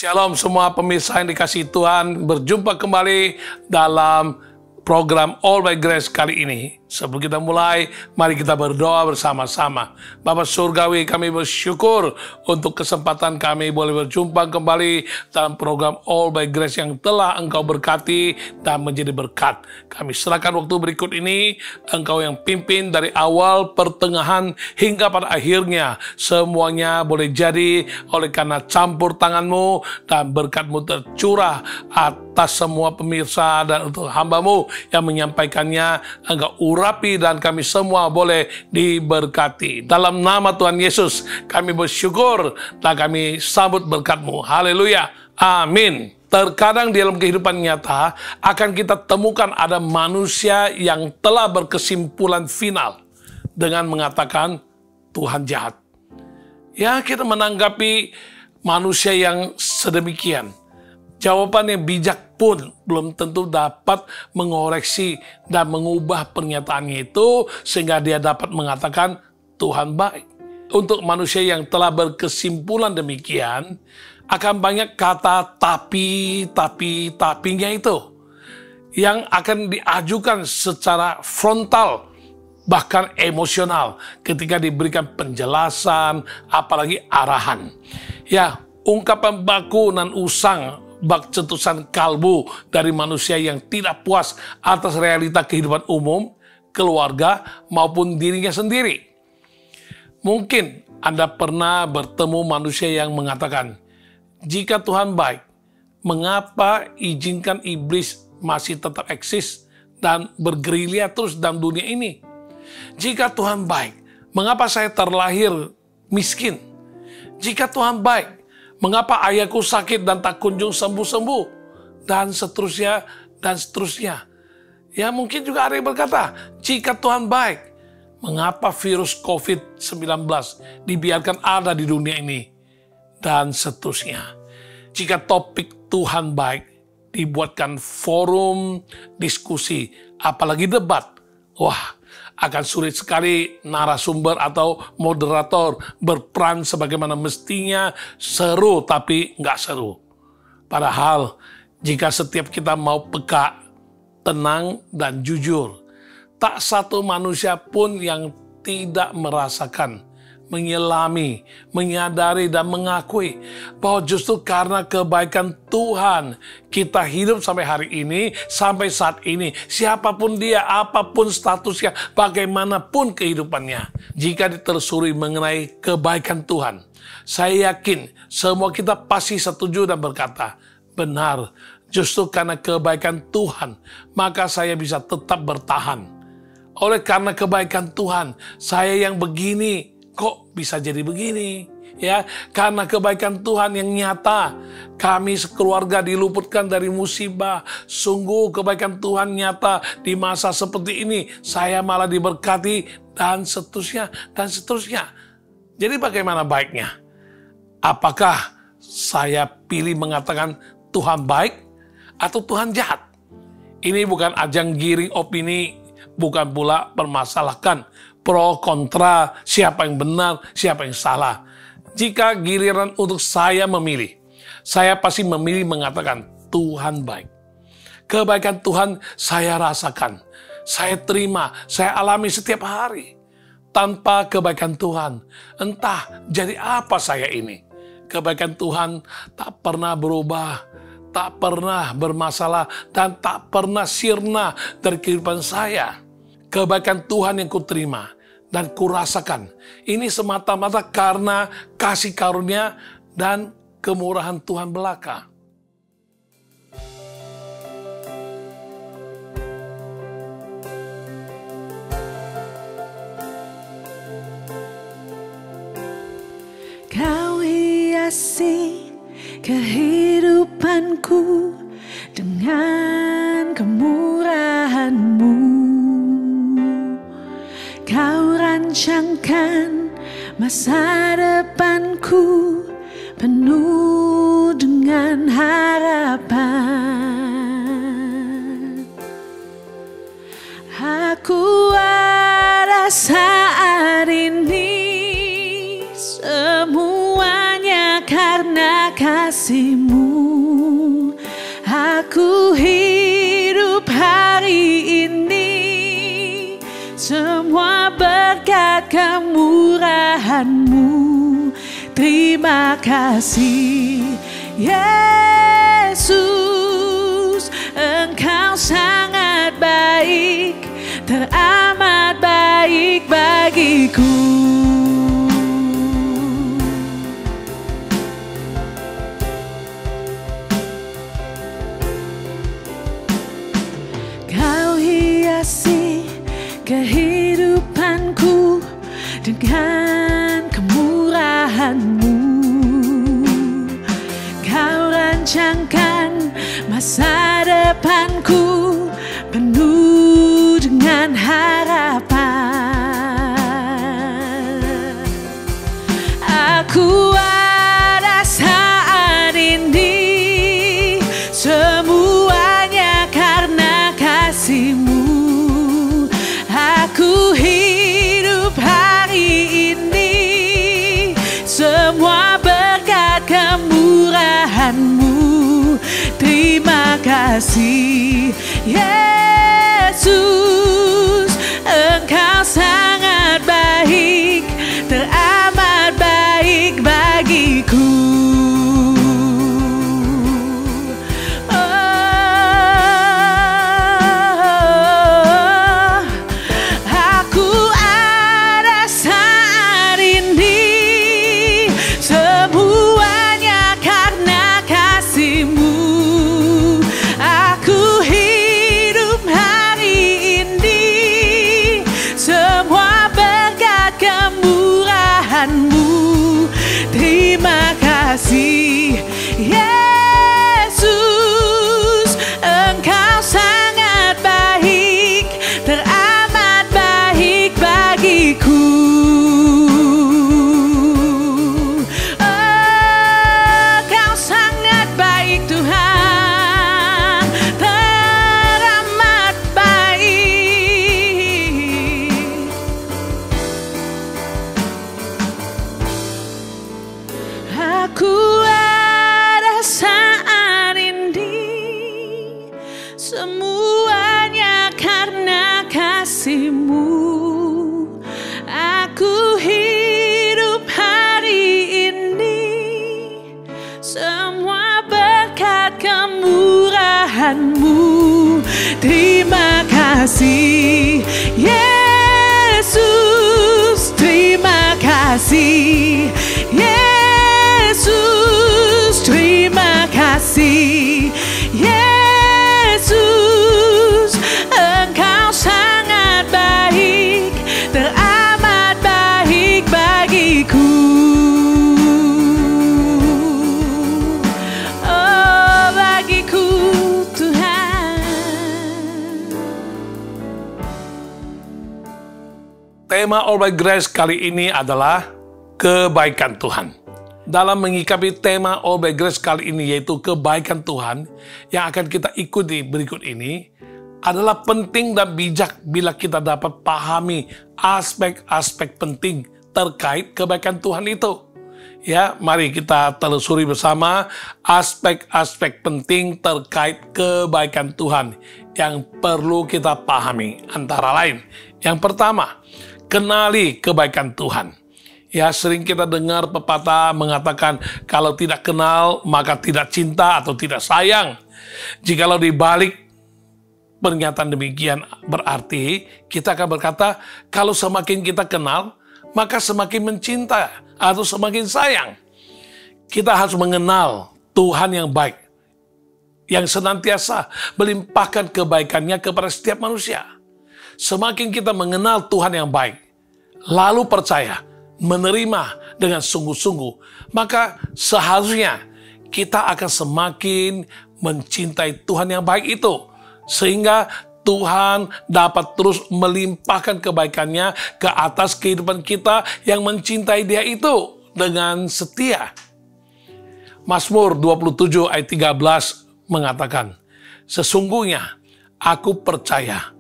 Shalom semua pemirsa yang dikasihi Tuhan, berjumpa kembali dalam program All by Grace kali ini. Sebelum kita mulai, mari kita berdoa bersama-sama. Bapa Surgawi, kami bersyukur untuk kesempatan kami boleh berjumpa kembali dalam program All by Grace yang telah Engkau berkati dan menjadi berkat. Kami serahkan waktu berikut ini, Engkau yang pimpin dari awal, pertengahan, hingga pada akhirnya. Semuanya boleh jadi oleh karena campur tangan-Mu dan berkat-Mu tercurah atas semua pemirsa dan untuk hamba-Mu yang menyampaikannya. Engkau urapi dan kami semua boleh diberkati. Dalam nama Tuhan Yesus kami bersyukur dan kami sambut berkat-Mu. Haleluya. Amin. Terkadang di dalam kehidupan nyata akan kita temukan ada manusia yang telah berkesimpulan final dengan mengatakan Tuhan jahat. Ya, kita menanggapi manusia yang sedemikian. Jawaban yang bijak pun belum tentu dapat mengoreksi dan mengubah pernyataannya itu sehingga dia dapat mengatakan Tuhan baik. Untuk manusia yang telah berkesimpulan demikian, akan banyak kata tapinya itu yang akan diajukan secara frontal, bahkan emosional ketika diberikan penjelasan, apalagi arahan. Ya, ungkapan baku dan usang bak cetusan kalbu dari manusia yang tidak puas atas realita kehidupan umum, keluarga, maupun dirinya sendiri. Mungkin Anda pernah bertemu manusia yang mengatakan, jika Tuhan baik, mengapa izinkan iblis masih tetap eksis dan bergerilya terus dalam dunia ini? Jika Tuhan baik, mengapa saya terlahir miskin? Jika Tuhan baik, mengapa ayahku sakit dan tak kunjung sembuh-sembuh? Dan seterusnya, dan seterusnya. Ya, mungkin juga ada yang berkata, jika Tuhan baik, mengapa virus COVID-19 dibiarkan ada di dunia ini? Dan seterusnya. Jika topik Tuhan baik, dibuatkan forum diskusi, apalagi debat, wah, akan sulit sekali narasumber atau moderator berperan sebagaimana mestinya, seru tapi nggak seru. Padahal jika setiap kita mau peka, tenang dan jujur, tak satu manusia pun yang tidak merasakan, menyelami, menyadari dan mengakui bahwa justru karena kebaikan Tuhan kita hidup sampai hari ini, sampai saat ini. Siapapun dia, apapun statusnya, bagaimanapun kehidupannya, jika ditelusuri mengenai kebaikan Tuhan, saya yakin semua kita pasti setuju dan berkata, benar, justru karena kebaikan Tuhan, maka saya bisa tetap bertahan. Oleh karena kebaikan Tuhan, saya yang begini, kok bisa jadi begini? Ya, karena kebaikan Tuhan yang nyata, kami sekeluarga diluputkan dari musibah. Sungguh kebaikan Tuhan nyata di masa seperti ini. Saya malah diberkati dan seterusnya dan seterusnya. Jadi bagaimana baiknya? Apakah saya pilih mengatakan Tuhan baik atau Tuhan jahat? Ini bukan ajang giring opini, bukan pula permasalahkan pro kontra, siapa yang benar, siapa yang salah. Jika giliran untuk saya memilih, saya pasti memilih mengatakan Tuhan baik. Kebaikan Tuhan saya rasakan, saya terima, saya alami setiap hari. Tanpa kebaikan Tuhan, entah jadi apa saya ini. Kebaikan Tuhan tak pernah berubah, tak pernah bermasalah, dan tak pernah sirna dari kehidupan saya. Kebaikan Tuhan yang kuterima dan kurasakan, ini semata-mata karena kasih karunia dan kemurahan Tuhan belaka. Kau hiasi kehidupanku dengan kemurahan-Mu. Kau rancangkan masa depanku penuh dengan harapan. Aku ada saat ini semuanya karena kasih-Mu. Aku hidup hari ini, semua berkat kemurahan-Mu. Terima kasih Yesus, Engkau sangat baik, teramat baik bagiku. Kau hiasi kehidupanku dengan kemurahan-Mu. Kau rancangkan masa depanku penuh dengan harapan. Aku ada saat ini, semuanya karena kasih-Mu. Aku hidup hari ini, semua berkat kemurahan-Mu. Terima kasih Yesus, Engkau sangat baik, teramat baik bagiku. Terima kasih Yesus, Engkau sangat baik, teramat baik bagiku. Engkau sangat baik Tuhan, teramat baik. Aku ada saat ini, semuanya karena kasih-Mu. Aku hidup hari ini, semua berkat kemurahan-Mu. Terima kasih Yesus, terima kasih Yesus, terima kasih Yesus, Engkau sangat baik, teramat baik bagiku. Oh, bagiku Tuhan. Tema All by Grace kali ini adalah kebaikan Tuhan. Dalam mengikapi tema All by Grace kali ini, yaitu kebaikan Tuhan, yang akan kita ikuti berikut ini adalah penting dan bijak bila kita dapat pahami aspek-aspek penting terkait kebaikan Tuhan itu. Ya, mari kita telusuri bersama aspek-aspek penting terkait kebaikan Tuhan yang perlu kita pahami. Antara lain, yang pertama, kenali kebaikan Tuhan. Ya, sering kita dengar pepatah mengatakan kalau tidak kenal maka tidak cinta atau tidak sayang. Jikalau dibalik pernyataan demikian, berarti kita akan berkata kalau semakin kita kenal maka semakin mencinta atau semakin sayang. Kita harus mengenal Tuhan yang baik, yang senantiasa melimpahkan kebaikannya kepada setiap manusia. Semakin kita mengenal Tuhan yang baik, lalu percaya, menerima dengan sungguh-sungguh, maka seharusnya kita akan semakin mencintai Tuhan yang baik itu, sehingga Tuhan dapat terus melimpahkan kebaikannya ke atas kehidupan kita yang mencintai Dia itu dengan setia. Mazmur 27 ayat 13 mengatakan, sesungguhnya aku percaya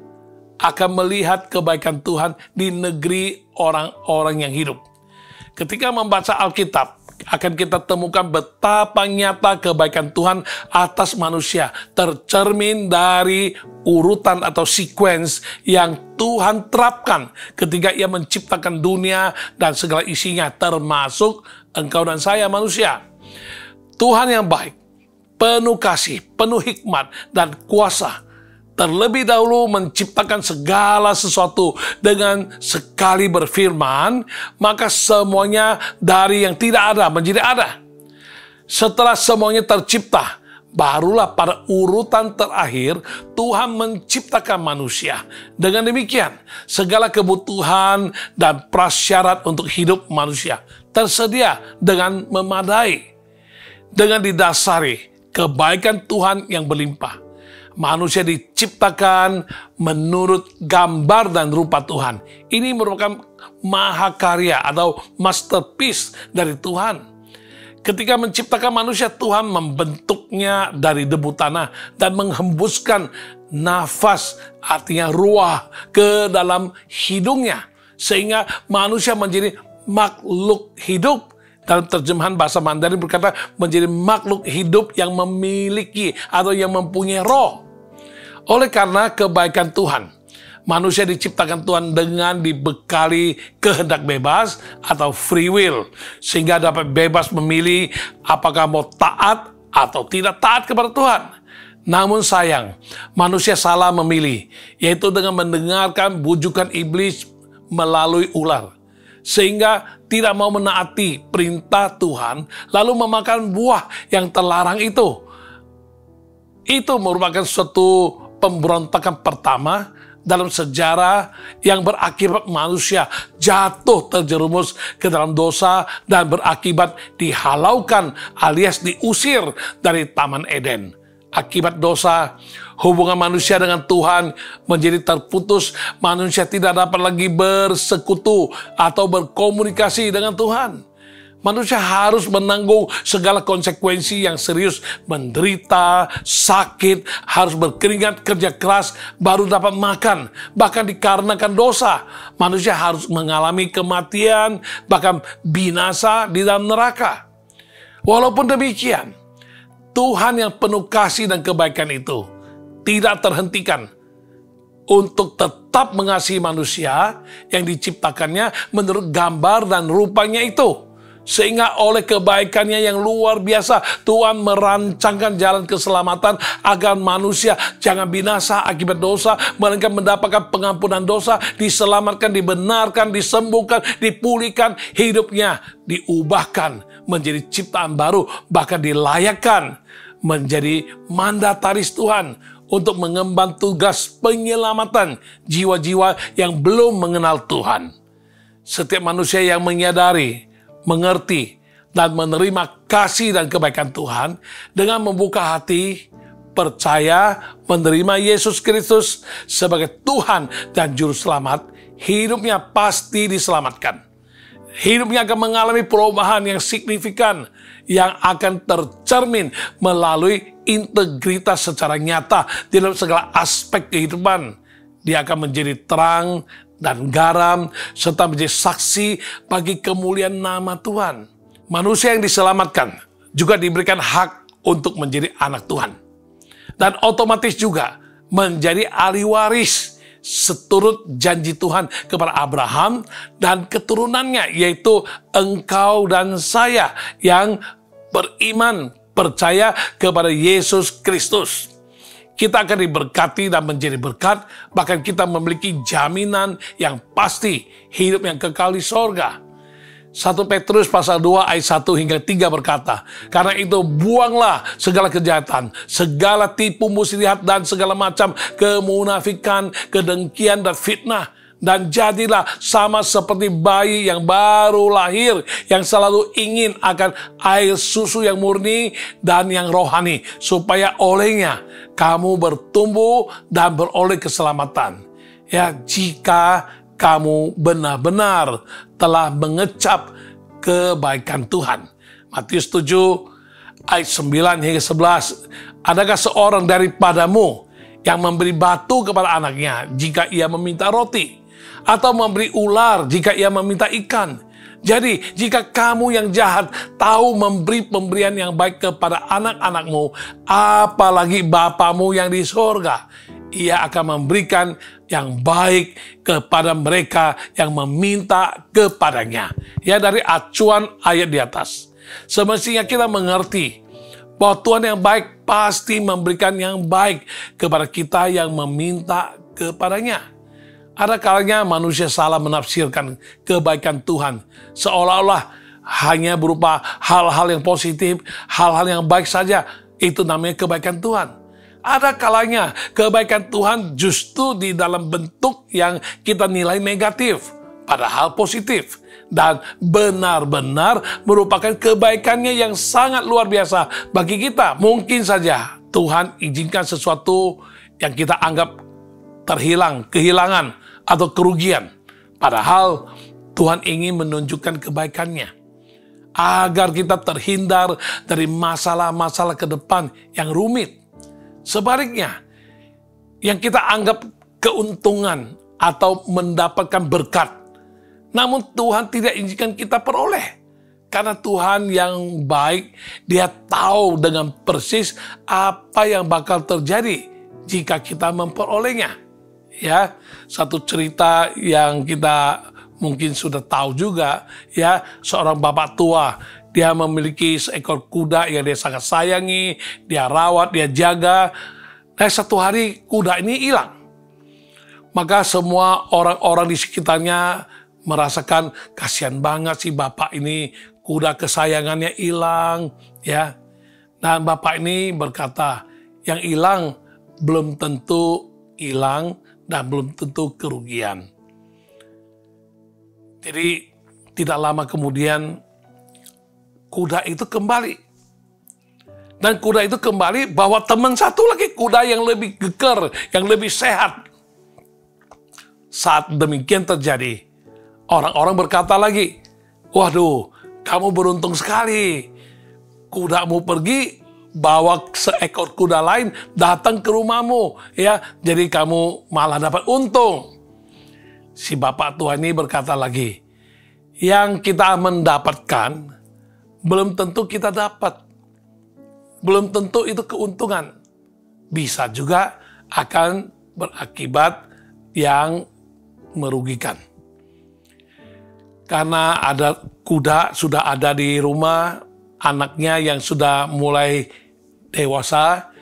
akan melihat kebaikan Tuhan di negeri orang-orang yang hidup. Ketika membaca Alkitab, akan kita temukan betapa nyata kebaikan Tuhan atas manusia, tercermin dari urutan atau sequence yang Tuhan terapkan ketika Ia menciptakan dunia dan segala isinya, termasuk engkau dan saya manusia. Tuhan yang baik, penuh kasih, penuh hikmat dan kuasa, terlebih dahulu menciptakan segala sesuatu dengan sekali berfirman, maka semuanya dari yang tidak ada menjadi ada. Setelah semuanya tercipta, barulah pada urutan terakhir Tuhan menciptakan manusia. Dengan demikian, segala kebutuhan dan prasyarat untuk hidup manusia tersedia dengan memadai. Dengan didasari kebaikan Tuhan yang berlimpah, manusia diciptakan menurut gambar dan rupa Tuhan. Ini merupakan mahakarya atau masterpiece dari Tuhan. Ketika menciptakan manusia, Tuhan membentuknya dari debu tanah dan menghembuskan nafas, artinya ruah, ke dalam hidungnya. Sehingga manusia menjadi makhluk hidup. Dalam terjemahan bahasa Mandarin berkata menjadi makhluk hidup yang memiliki atau yang mempunyai roh. Oleh karena kebaikan Tuhan, manusia diciptakan Tuhan dengan dibekali kehendak bebas atau free will, sehingga dapat bebas memilih apakah mau taat atau tidak taat kepada Tuhan. Namun sayang, manusia salah memilih, yaitu dengan mendengarkan bujukan iblis melalui ular, sehingga tidak mau menaati perintah Tuhan, lalu memakan buah yang terlarang itu. Itu merupakan suatu pemberontakan pertama dalam sejarah yang berakibat manusia jatuh terjerumus ke dalam dosa dan berakibat dihalaukan alias diusir dari Taman Eden. Akibat dosa, hubungan manusia dengan Tuhan menjadi terputus. Manusia tidak dapat lagi bersekutu atau berkomunikasi dengan Tuhan. Manusia harus menanggung segala konsekuensi yang serius, menderita, sakit, harus berkeringat, kerja keras, baru dapat makan. Bahkan dikarenakan dosa, manusia harus mengalami kematian, bahkan binasa di dalam neraka. Walaupun demikian, Tuhan yang penuh kasih dan kebaikan itu tidak terhentikan untuk tetap mengasihi manusia yang diciptakannya menurut gambar dan rupanya itu. Sehingga oleh kebaikannya yang luar biasa, Tuhan merancangkan jalan keselamatan agar manusia jangan binasa akibat dosa, melainkan mendapatkan pengampunan dosa, diselamatkan, dibenarkan, disembuhkan, dipulihkan, hidupnya diubahkan menjadi ciptaan baru, bahkan dilayakkan menjadi mandataris Tuhan untuk mengemban tugas penyelamatan jiwa-jiwa yang belum mengenal Tuhan. Setiap manusia yang menyadari, mengerti, dan menerima kasih dan kebaikan Tuhan dengan membuka hati, percaya, menerima Yesus Kristus sebagai Tuhan dan Juru Selamat, hidupnya pasti diselamatkan. Hidupnya akan mengalami perubahan yang signifikan yang akan tercermin melalui integritas secara nyata di dalam segala aspek kehidupan. Dia akan menjadi terang dan garam serta menjadi saksi bagi kemuliaan nama Tuhan. Manusia yang diselamatkan juga diberikan hak untuk menjadi anak Tuhan. Dan otomatis juga menjadi ahli waris seturut janji Tuhan kepada Abraham dan keturunannya, yaitu engkau dan saya yang beriman, percaya kepada Yesus Kristus. Kita akan diberkati dan menjadi berkat, bahkan kita memiliki jaminan yang pasti hidup yang kekal di sorga. 1 Petrus pasal 2 ayat 1 hingga 3 berkata, karena itu buanglah segala kejahatan, segala tipu muslihat dan segala macam kemunafikan, kedengkian dan fitnah. Dan jadilah sama seperti bayi yang baru lahir, yang selalu ingin akan air susu yang murni dan yang rohani, supaya olehnya kamu bertumbuh dan beroleh keselamatan. Ya, jika kamu benar-benar telah mengecap kebaikan Tuhan. Matius 7 ayat 9 hingga 11. Adakah seorang daripadamu yang memberi batu kepada anaknya jika ia meminta roti? Atau memberi ular jika ia meminta ikan? Jadi, jika kamu yang jahat tahu memberi pemberian yang baik kepada anak-anakmu, apalagi Bapamu yang di sorga, Ia akan memberikan yang baik kepada mereka yang meminta kepadanya. Ya, dari acuan ayat di atas. Semestinya kita mengerti bahwa Tuhan yang baik pasti memberikan yang baik kepada kita yang meminta kepadanya. Ada kalanya manusia salah menafsirkan kebaikan Tuhan, seolah-olah hanya berupa hal-hal yang positif, hal-hal yang baik saja. Itu namanya kebaikan Tuhan. Ada kalanya kebaikan Tuhan justru di dalam bentuk yang kita nilai negatif, padahal positif. Dan benar-benar merupakan kebaikannya yang sangat luar biasa bagi kita. Mungkin saja Tuhan izinkan sesuatu yang kita anggap terhilang, kehilangan, atau kerugian. Padahal Tuhan ingin menunjukkan kebaikannya agar kita terhindar dari masalah-masalah ke depan yang rumit. Sebaliknya, yang kita anggap keuntungan atau mendapatkan berkat, namun Tuhan tidak izinkan kita peroleh. Karena Tuhan yang baik, Dia tahu dengan persis apa yang bakal terjadi jika kita memperolehnya. Ya, satu cerita yang kita mungkin sudah tahu juga, ya, seorang bapak tua, dia memiliki seekor kuda yang dia sangat sayangi, dia rawat, dia jaga. Dan satu hari kuda ini hilang. Maka semua orang-orang di sekitarnya merasakan kasihan banget si bapak ini, kuda kesayangannya hilang, ya. Dan bapak ini berkata, yang hilang belum tentu hilang dan belum tentu kerugian. Jadi tidak lama kemudian kuda itu kembali. Dan kuda itu kembali bawa teman satu lagi, kuda yang lebih geger, yang lebih sehat. Saat demikian terjadi, orang-orang berkata lagi, waduh, kamu beruntung sekali. Kudamu pergi, bawa seekor kuda lain datang ke rumahmu, ya. Jadi kamu malah dapat untung. Si bapak tua ini berkata lagi, yang kita mendapatkan belum tentu kita dapat. Belum tentu itu keuntungan. Bisa juga akan berakibat yang merugikan. Karena ada kuda sudah ada di rumah, anaknya yang sudah mulai dewasa,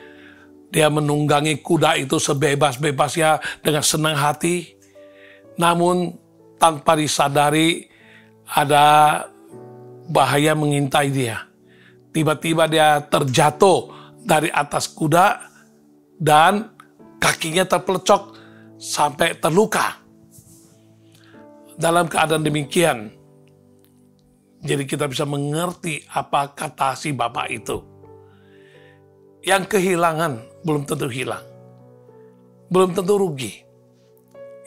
dia menunggangi kuda itu sebebas-bebasnya dengan senang hati. Namun tanpa disadari ada bahaya mengintai dia. Tiba-tiba dia terjatuh dari atas kuda dan kakinya terpelecok sampai terluka. Dalam keadaan demikian, jadi kita bisa mengerti apa kata si bapak itu. Yang kehilangan belum tentu hilang. Belum tentu rugi.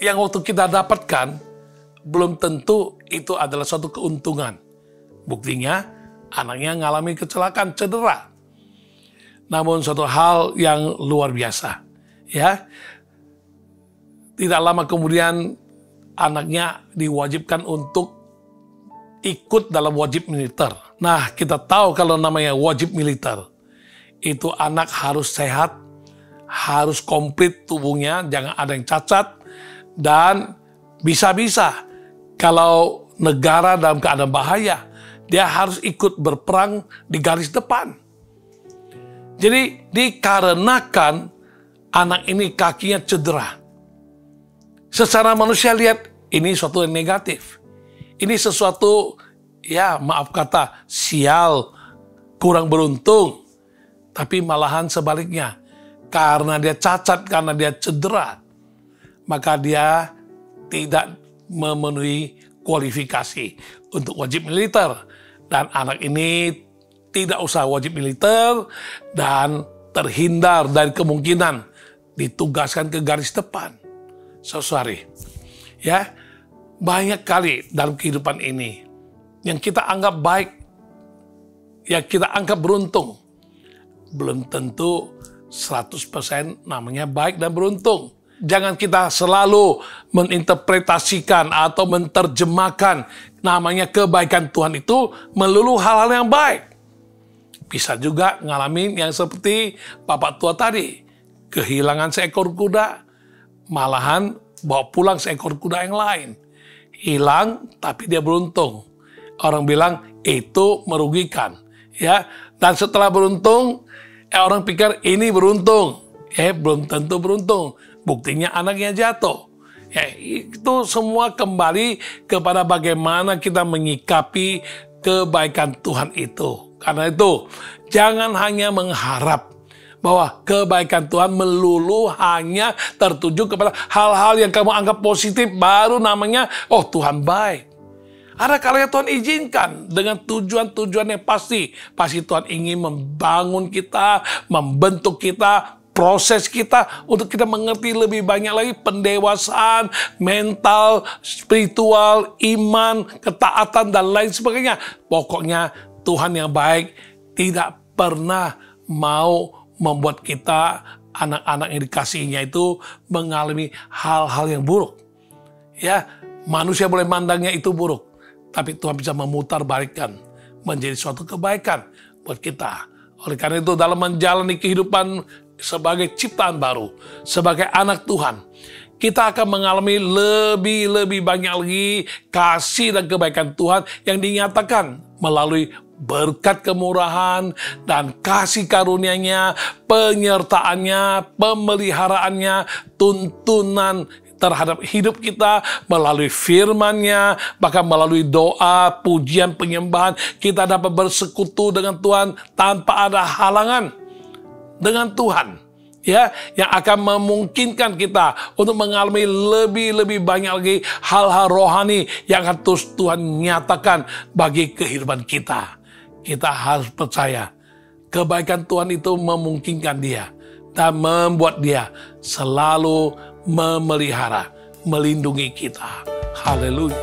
Yang waktu kita dapatkan, belum tentu itu adalah suatu keuntungan. Buktinya, anaknya mengalami kecelakaan, cedera. Namun suatu hal yang luar biasa. Ya, tidak lama kemudian anaknya diwajibkan untuk ikut dalam wajib militer. Nah, kita tahu kalau namanya wajib militer, itu anak harus sehat, harus komplit tubuhnya, jangan ada yang cacat, dan bisa-bisa kalau negara dalam keadaan bahaya, dia harus ikut berperang di garis depan. Jadi dikarenakan anak ini kakinya cedera, secara manusia lihat ini suatu yang negatif. Ini sesuatu, ya maaf kata, sial, kurang beruntung. Tapi malahan sebaliknya, karena dia cacat, karena dia cedera, maka dia tidak memenuhi kualifikasi untuk wajib militer. Dan anak ini tidak usah wajib militer dan terhindar dari kemungkinan ditugaskan ke garis depan. Sorry. Ya, banyak kali dalam kehidupan ini yang kita anggap baik, yang kita anggap beruntung, belum tentu 100% namanya baik dan beruntung. Jangan kita selalu meninterpretasikan atau menerjemahkan namanya kebaikan Tuhan itu melulu hal-hal yang baik. Bisa juga ngalamin yang seperti Bapak tua tadi. Kehilangan seekor kuda, malahan bawa pulang seekor kuda yang lain. Hilang, tapi dia beruntung. Orang bilang itu merugikan. Ya, dan setelah beruntung, orang pikir ini beruntung. Belum tentu beruntung. Buktinya anaknya jatuh. Itu semua kembali kepada bagaimana kita menyikapi kebaikan Tuhan itu. Karena itu, jangan hanya mengharap bahwa kebaikan Tuhan melulu hanya tertuju kepada hal-hal yang kamu anggap positif, baru namanya, oh Tuhan baik. Ada kalanya Tuhan izinkan dengan tujuan-tujuan yang pasti. Pasti Tuhan ingin membangun kita, membentuk kita, proses kita untuk kita mengerti lebih banyak lagi pendewasaan, mental, spiritual, iman, ketaatan, dan lain sebagainya. Pokoknya Tuhan yang baik tidak pernah mau membuat kita, anak-anak yang dikasihinya itu mengalami hal-hal yang buruk. Ya, manusia boleh mandangnya itu buruk, tapi Tuhan bisa memutarbalikkan menjadi suatu kebaikan buat kita. Oleh karena itu, dalam menjalani kehidupan sebagai ciptaan baru, sebagai anak Tuhan, kita akan mengalami lebih banyak lagi kasih dan kebaikan Tuhan yang dinyatakan melalui berkat kemurahan dan kasih karunia-Nya, penyertaannya, pemeliharaannya, tuntunan terhadap hidup kita melalui firman-Nya, bahkan melalui doa, pujian, penyembahan, kita dapat bersekutu dengan Tuhan tanpa ada halangan dengan Tuhan. Ya, yang akan memungkinkan kita untuk mengalami lebih banyak lagi hal-hal rohani yang akan terus Tuhan nyatakan bagi kehidupan kita. Kita harus percaya kebaikan Tuhan itu memungkinkan Dia dan membuat Dia selalu memelihara, melindungi kita. Haleluya.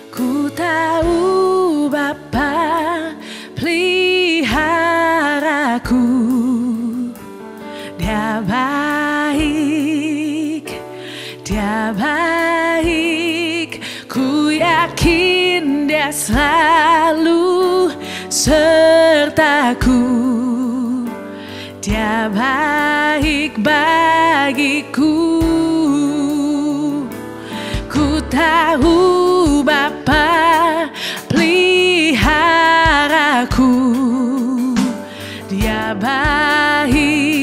Ku tahu Bapa peliharaku, Dia baik, Dia baik. Ku yakin Dia selalu sertaku, Dia baik bagiku. Ku tahu Bapa peliharaku, Dia baik,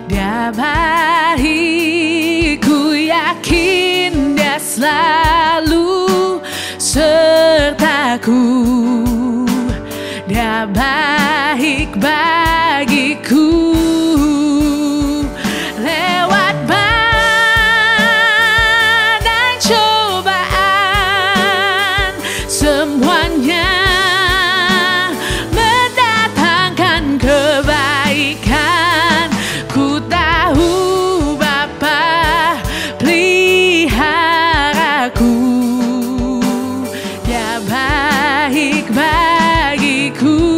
Dia baik. Ku yakin Dia selalu sertaku, Dia baik bagiku. Lewat badai cobaan, semuanya mendatangkan kebaikan. Ku tahu Bapa peliharaku, Dia baik bagiku.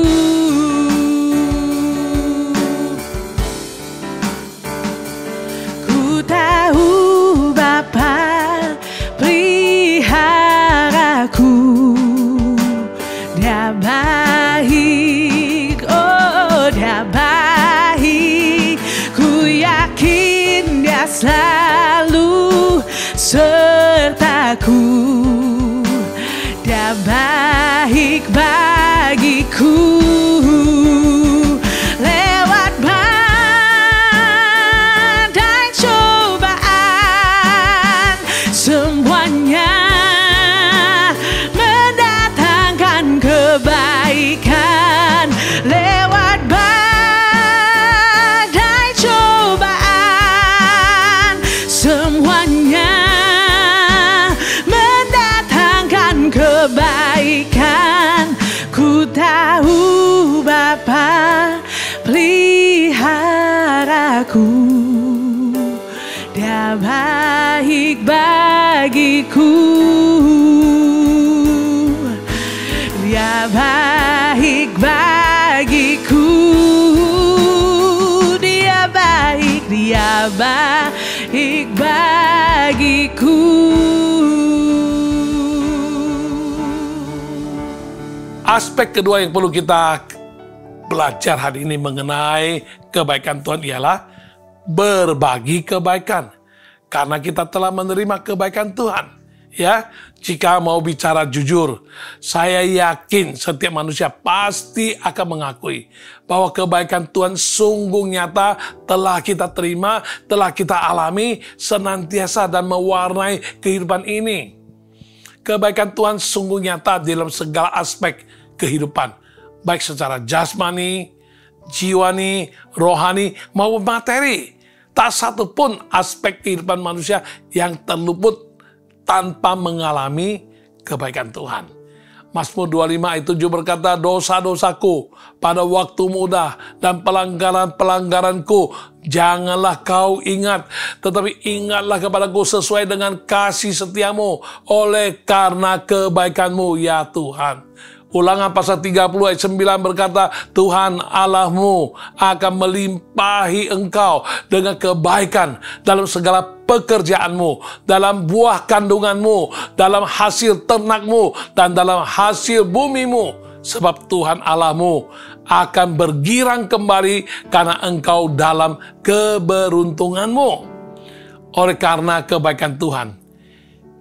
Aspek kedua yang perlu kita belajar hari ini mengenai kebaikan Tuhan ialah berbagi kebaikan. Karena kita telah menerima kebaikan Tuhan. Ya, jika mau bicara jujur, saya yakin setiap manusia pasti akan mengakui bahwa kebaikan Tuhan sungguh nyata telah kita terima, telah kita alami senantiasa dan mewarnai kehidupan ini. Kebaikan Tuhan sungguh nyata dalam segala aspek kehidupan, baik secara jasmani, jiwani, rohani, maupun materi. Tak satu pun aspek kehidupan manusia yang terluput tanpa mengalami kebaikan Tuhan. Mazmur 25 ayat 7 berkata, dosa-dosaku pada waktu muda dan pelanggaran-pelanggaranku janganlah kau ingat, tetapi ingatlah kepadaku sesuai dengan kasih setiamu oleh karena kebaikanmu ya Tuhan. Ulangan pasal 30 ayat 9 berkata, Tuhan Allahmu akan melimpahi engkau dengan kebaikan dalam segala pekerjaanmu, dalam buah kandunganmu, dalam hasil ternakmu, dan dalam hasil bumimu. Sebab Tuhan Allahmu akan bergirang kembali karena engkau dalam keberuntunganmu. Oleh karena kebaikan Tuhan,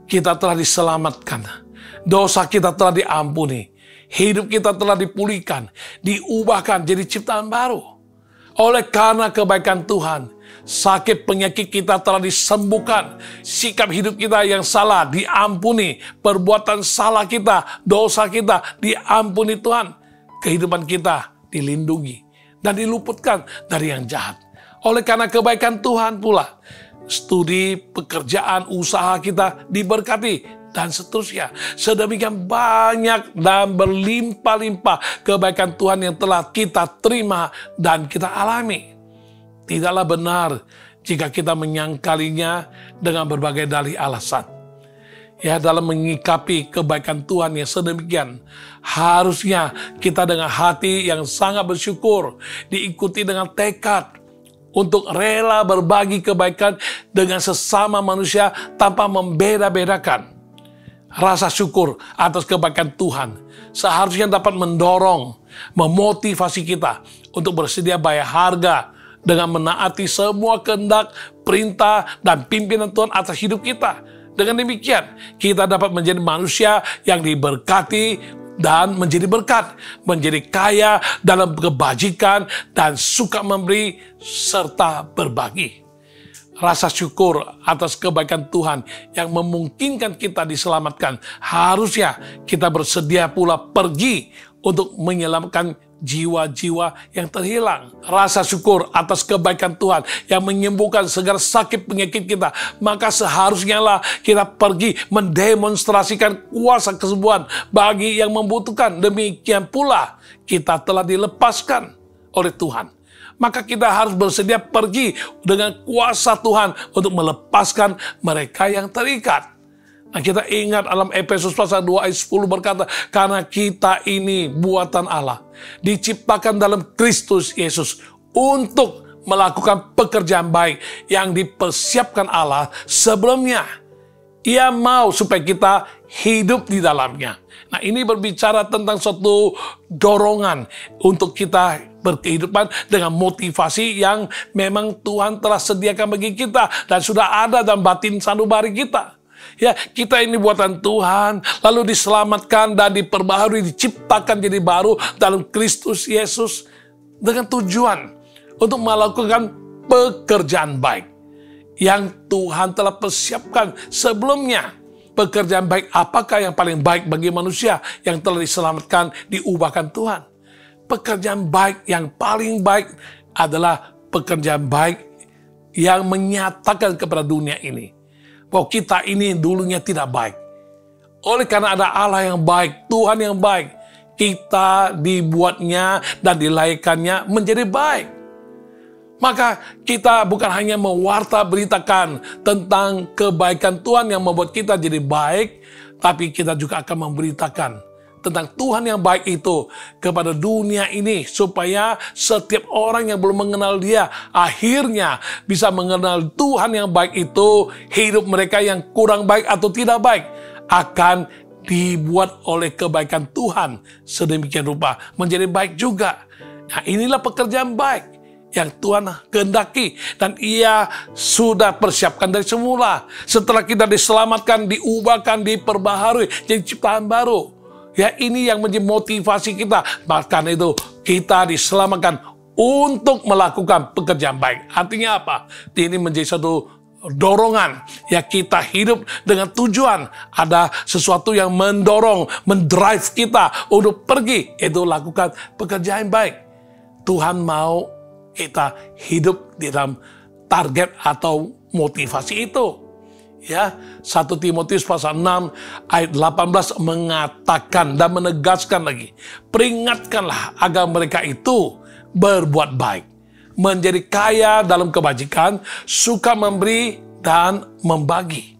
kita telah diselamatkan. Dosa kita telah diampuni. Hidup kita telah dipulihkan, diubahkan jadi ciptaan baru. Oleh karena kebaikan Tuhan, sakit penyakit kita telah disembuhkan. Sikap hidup kita yang salah diampuni. Perbuatan salah kita, dosa kita diampuni Tuhan. Kehidupan kita dilindungi dan diluputkan dari yang jahat. Oleh karena kebaikan Tuhan pula, studi, pekerjaan, usaha kita diberkati, dan seterusnya. Sedemikian banyak dan berlimpah-limpah kebaikan Tuhan yang telah kita terima dan kita alami. Tidaklah benar jika kita menyangkalinya dengan berbagai dalih alasan. Ya, dalam menyikapi kebaikan Tuhan yang sedemikian, harusnya kita dengan hati yang sangat bersyukur, diikuti dengan tekad untuk rela berbagi kebaikan dengan sesama manusia tanpa membeda-bedakan. Rasa syukur atas kebaikan Tuhan seharusnya dapat mendorong, memotivasi kita untuk bersedia bayar harga dengan menaati semua kehendak, perintah, dan pimpinan Tuhan atas hidup kita. Dengan demikian, kita dapat menjadi manusia yang diberkati dan menjadi berkat, menjadi kaya dalam kebajikan dan suka memberi serta berbagi. Rasa syukur atas kebaikan Tuhan yang memungkinkan kita diselamatkan. Harusnya kita bersedia pula pergi untuk menyelamatkan jiwa-jiwa yang terhilang. Rasa syukur atas kebaikan Tuhan yang menyembuhkan segala sakit penyakit kita. Maka seharusnya lah kita pergi mendemonstrasikan kuasa kesembuhan bagi yang membutuhkan. Demikian pula kita telah dilepaskan oleh Tuhan. Maka kita harus bersedia pergi dengan kuasa Tuhan untuk melepaskan mereka yang terikat. Nah, kita ingat dalam Efesus pasal 2 ayat 10 berkata, karena kita ini buatan Allah, diciptakan dalam Kristus Yesus untuk melakukan pekerjaan baik yang dipersiapkan Allah sebelumnya. Ia mau supaya kita hidup di dalamnya. Nah, ini berbicara tentang suatu dorongan untuk kita berkehidupan dengan motivasi yang memang Tuhan telah sediakan bagi kita dan sudah ada dalam batin sanubari kita. Ya, kita ini buatan Tuhan, lalu diselamatkan dan diperbaharui, diciptakan jadi baru dalam Kristus Yesus dengan tujuan untuk melakukan pekerjaan baik yang Tuhan telah persiapkan sebelumnya. Pekerjaan baik apakah yang paling baik bagi manusia yang telah diselamatkan, diubahkan Tuhan? Pekerjaan baik yang paling baik adalah pekerjaan baik yang menyatakan kepada dunia ini bahwa kita ini dulunya tidak baik. Oleh karena ada Allah yang baik, Tuhan yang baik, kita dibuatnya dan dilahirkannya menjadi baik. Maka kita bukan hanya mewarta beritakan tentang kebaikan Tuhan yang membuat kita jadi baik, tapi kita juga akan memberitakan tentang Tuhan yang baik itu kepada dunia ini, supaya setiap orang yang belum mengenal Dia akhirnya bisa mengenal Tuhan yang baik itu. Hidup mereka yang kurang baik atau tidak baik akan dibuat oleh kebaikan Tuhan sedemikian rupa menjadi baik juga. Nah, inilah pekerjaan baik yang Tuhan kehendaki dan Ia sudah persiapkan dari semula. Setelah kita diselamatkan, diubahkan, diperbaharui, jadi ciptaan baru. Ya, ini yang menjadi motivasi kita. Bahkan itu kita diselamatkan untuk melakukan pekerjaan baik. Artinya apa? Ini menjadi satu dorongan. Ya, kita hidup dengan tujuan. Ada sesuatu yang mendorong, mendrive kita untuk pergi. Itu lakukan pekerjaan baik. Tuhan mau kita hidup di dalam target atau motivasi itu. Ya, 1 Timotius pasal 6 ayat 18 mengatakan dan menegaskan lagi, peringatkanlah agar mereka itu berbuat baik, menjadi kaya dalam kebajikan, suka memberi dan membagi.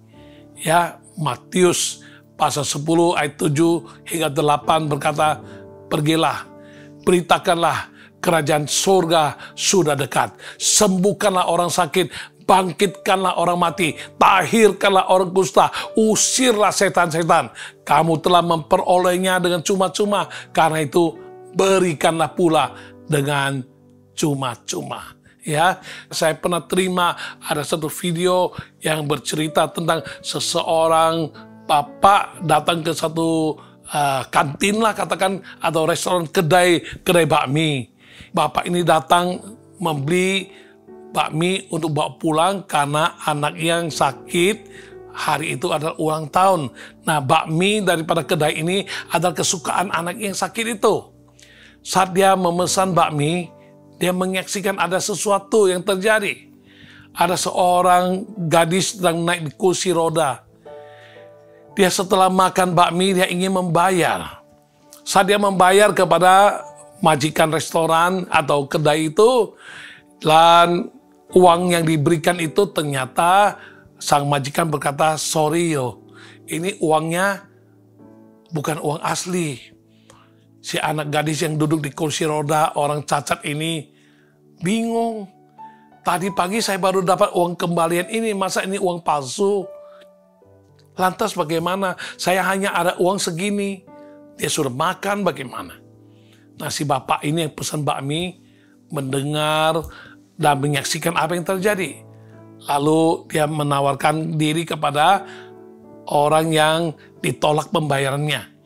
Ya, Matius pasal 10 ayat 7 hingga 8 berkata, pergilah, beritakanlah kerajaan surga sudah dekat. Sembuhkanlah orang sakit, bangkitkanlah orang mati, tahirkanlah orang kusta, usirlah setan-setan. Kamu telah memperolehnya dengan cuma-cuma, karena itu berikanlah pula dengan cuma-cuma. Ya, saya pernah terima ada satu video yang bercerita tentang seseorang bapak datang ke satu kantin lah katakan, atau restoran, kedai bakmi. Bapak ini datang membeli bakmi untuk bawa pulang karena anak yang sakit hari itu adalah ulang tahun. Nah, bakmi daripada kedai ini adalah kesukaan anak yang sakit itu. Saat dia memesan bakmi, dia menyaksikan ada sesuatu yang terjadi. Ada seorang gadis sedang naik di kursi roda. Dia setelah makan bakmi, dia ingin membayar. Saat dia membayar kepada majikan restoran atau kedai itu, dan uang yang diberikan itu ternyata sang majikan berkata, sorry yo, ini uangnya bukan uang asli. Si anak gadis yang duduk di kursi roda, orang cacat ini bingung. Tadi pagi saya baru dapat uang kembalian ini, masa ini uang palsu? Lantas bagaimana? Saya hanya ada uang segini. Dia sudah makan bagaimana? Nah, si bapak ini yang pesan bakmi mendengar dan menyaksikan apa yang terjadi. Lalu dia menawarkan diri kepada orang yang ditolak pembayarannya.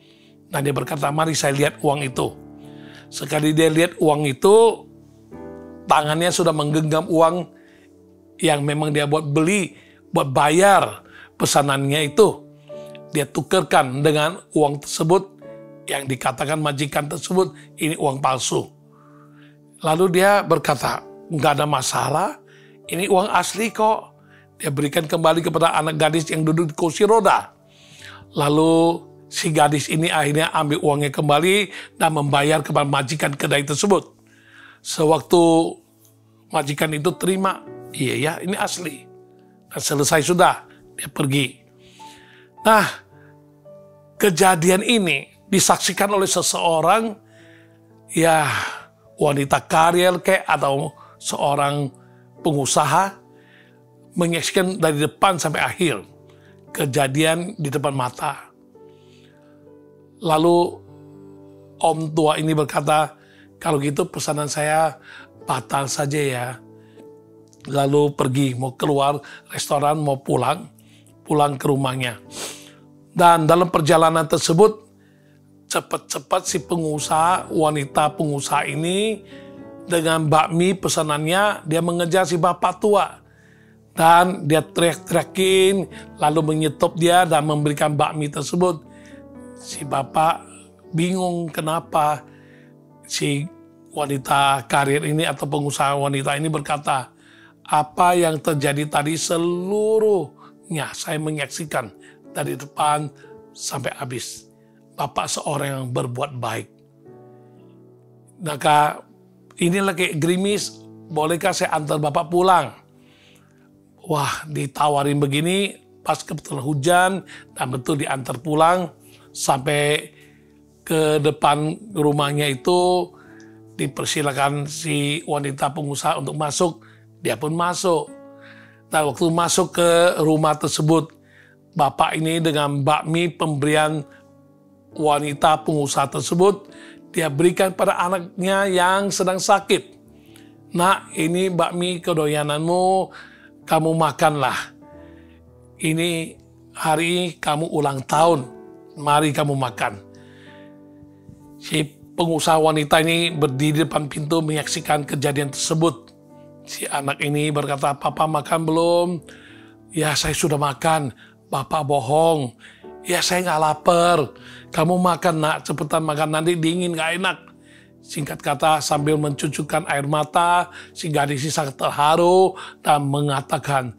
Nah, dia berkata, mari saya lihat uang itu. Sekali dia lihat uang itu, tangannya sudah menggenggam uang yang memang dia buat beli, buat bayar pesanannya itu. Dia tukarkan dengan uang tersebut yang dikatakan majikan tersebut ini uang palsu. Lalu dia berkata, nggak ada masalah, ini uang asli kok. Dia berikan kembali kepada anak gadis yang duduk di kursi roda. Lalu si gadis ini akhirnya ambil uangnya kembali dan membayar kepada majikan kedai tersebut. Sewaktu majikan itu terima, iya ya ini asli. Dan selesai sudah, dia pergi. Nah, kejadian ini disaksikan oleh seseorang, ya wanita karir kayak atau seorang pengusaha, menyaksikan dari depan sampai akhir kejadian di depan mata. Lalu om tua ini berkata, kalau gitu pesanan saya batal saja ya. Lalu pergi, mau keluar restoran, mau pulang ke rumahnya. Dan dalam perjalanan tersebut, cepat-cepat si pengusaha, wanita pengusaha ini dengan bakmi pesanannya, dia mengejar si bapak tua. Dan dia teriak-teriakin, lalu menyetop dia dan memberikan bakmi tersebut. Si bapak bingung kenapa. Si wanita karir ini atau pengusaha wanita ini berkata, apa yang terjadi tadi seluruhnya saya menyaksikan dari depan sampai habis. Bapak seorang yang berbuat baik. Maka inilah kayak gerimis, bolehkah saya antar bapak pulang? Wah, ditawarin begini, pas kebetulan hujan dan betul diantar pulang sampai ke depan rumahnya itu, dipersilakan si wanita pengusaha untuk masuk, dia pun masuk. Nah, waktu masuk ke rumah tersebut, bapak ini dengan bakmi pemberian wanita pengusaha tersebut, dia berikan pada anaknya yang sedang sakit. Nak, ini bakmi kedoyananmu, kamu makanlah. Ini hari kamu ulang tahun, mari kamu makan. Si pengusaha wanita ini berdiri di depan pintu menyaksikan kejadian tersebut. Si anak ini berkata, "Papa makan belum?" "Ya, saya sudah makan." "Bapak bohong." "Ya, saya nggak lapar." "Kamu makan, nak, cepetan makan, nanti dingin nggak enak." Singkat kata, sambil mencucurkan air mata, si gadis sangat terharu dan mengatakan,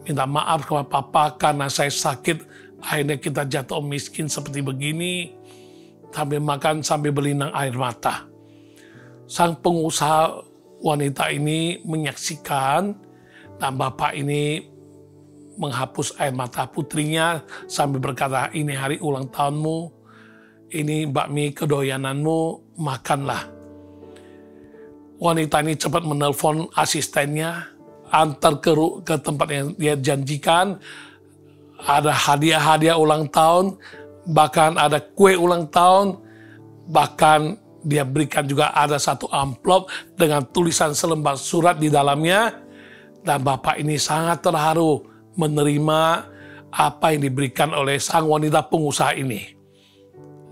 "Minta maaf kepada papa karena saya sakit, akhirnya kita jatuh miskin seperti begini." Sambil makan, sambil berlinang air mata. Sang pengusaha wanita ini menyaksikan, dan bapak ini menghapus air mata putrinya sambil berkata, "Ini hari ulang tahunmu, ini bakmi kedoyananmu, makanlah." Wanita ini cepat menelpon asistennya, antar ke tempat yang dia janjikan. Ada hadiah-hadiah ulang tahun, bahkan ada kue ulang tahun, bahkan dia berikan juga ada satu amplop dengan tulisan selembar surat di dalamnya. Dan bapak ini sangat terharu menerima apa yang diberikan oleh sang wanita pengusaha ini.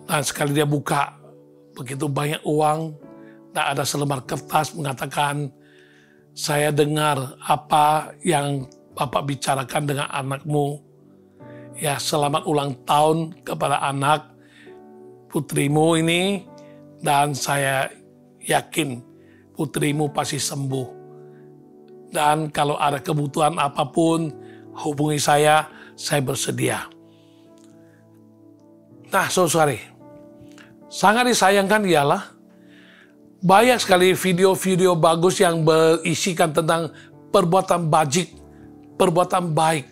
Dan sekali dia buka, begitu banyak uang, dan ada selembar kertas mengatakan, "Saya dengar apa yang Bapak bicarakan dengan anakmu. Ya, selamat ulang tahun kepada anak putrimu ini, dan saya yakin putrimu pasti sembuh. Dan kalau ada kebutuhan apapun, hubungi saya bersedia." Nah, saudari, sangat disayangkan ialah banyak sekali video-video bagus yang berisikan tentang perbuatan bajik, perbuatan baik.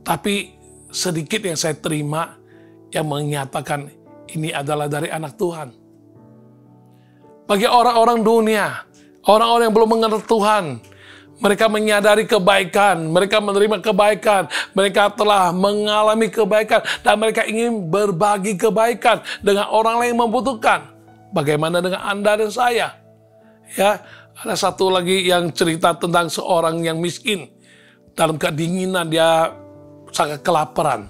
Tapi sedikit yang saya terima yang menyatakan ini adalah dari anak Tuhan. Bagi orang-orang dunia, orang-orang yang belum mengenal Tuhan, mereka menyadari kebaikan, mereka menerima kebaikan, mereka telah mengalami kebaikan, dan mereka ingin berbagi kebaikan dengan orang lain yang membutuhkan. Bagaimana dengan Anda dan saya? Ya, ada satu lagi yang cerita tentang seorang yang miskin. Dalam kedinginan dia sangat kelaparan.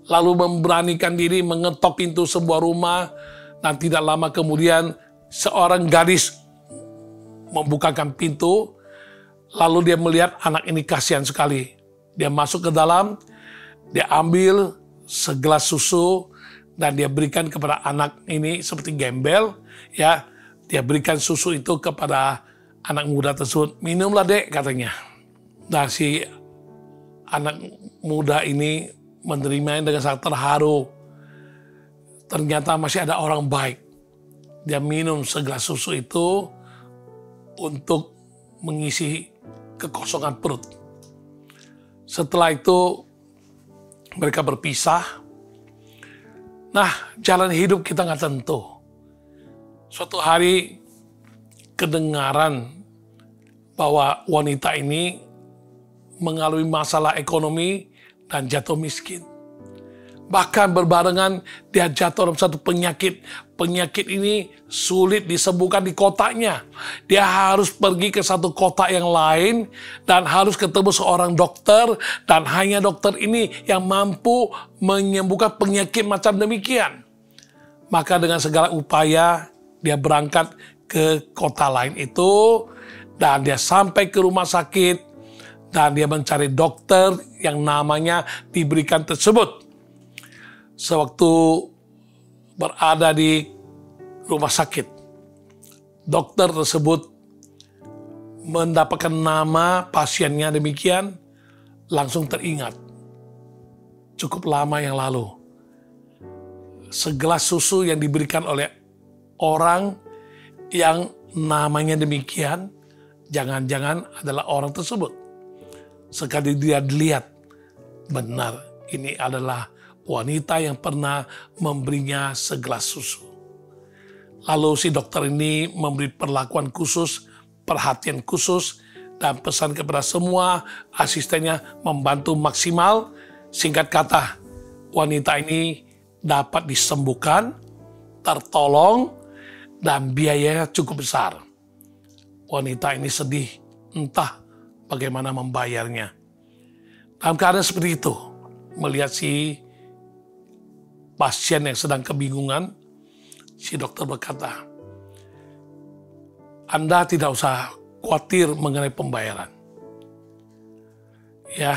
Lalu memberanikan diri mengetok pintu sebuah rumah, dan tidak lama kemudian seorang gadis membukakan pintu. Lalu dia melihat anak ini kasihan sekali. Dia masuk ke dalam, dia ambil segelas susu, dan dia berikan kepada anak ini seperti gembel. Ya, dia berikan susu itu kepada anak muda tersebut. "Minumlah, Dek," katanya. Nah, si anak muda ini menerimanya dengan sangat terharu. Ternyata masih ada orang baik. Dia minum segelas susu itu untuk mengisi kekosongan perut. Setelah itu mereka berpisah. Nah, jalan hidup kita nggak tentu. Suatu hari kedengaran bahwa wanita ini mengalami masalah ekonomi dan jatuh miskin. Bahkan berbarengan dia jatuh dalam satu penyakit. Penyakit ini sulit disembuhkan di kotanya. Dia harus pergi ke satu kota yang lain dan harus ketemu seorang dokter, dan hanya dokter ini yang mampu menyembuhkan penyakit macam demikian. Maka dengan segala upaya dia berangkat ke kota lain itu, dan dia sampai ke rumah sakit dan dia mencari dokter yang namanya diberikan tersebut. Sewaktu berada di rumah sakit, dokter tersebut mendapatkan nama pasiennya demikian, langsung teringat. Cukup lama yang lalu, segelas susu yang diberikan oleh orang yang namanya demikian, jangan-jangan adalah orang tersebut. Sekali dia dilihat, benar ini adalah wanita yang pernah memberinya segelas susu. Lalu si dokter ini memberi perlakuan khusus, perhatian khusus, dan pesan kepada semua asistennya membantu maksimal. Singkat kata, wanita ini dapat disembuhkan, tertolong, dan biayanya cukup besar. Wanita ini sedih, entah bagaimana membayarnya. Dalam keadaan seperti itu, melihat si pasien yang sedang kebingungan, si dokter berkata, Anda tidak usah khawatir mengenai pembayaran. Ya,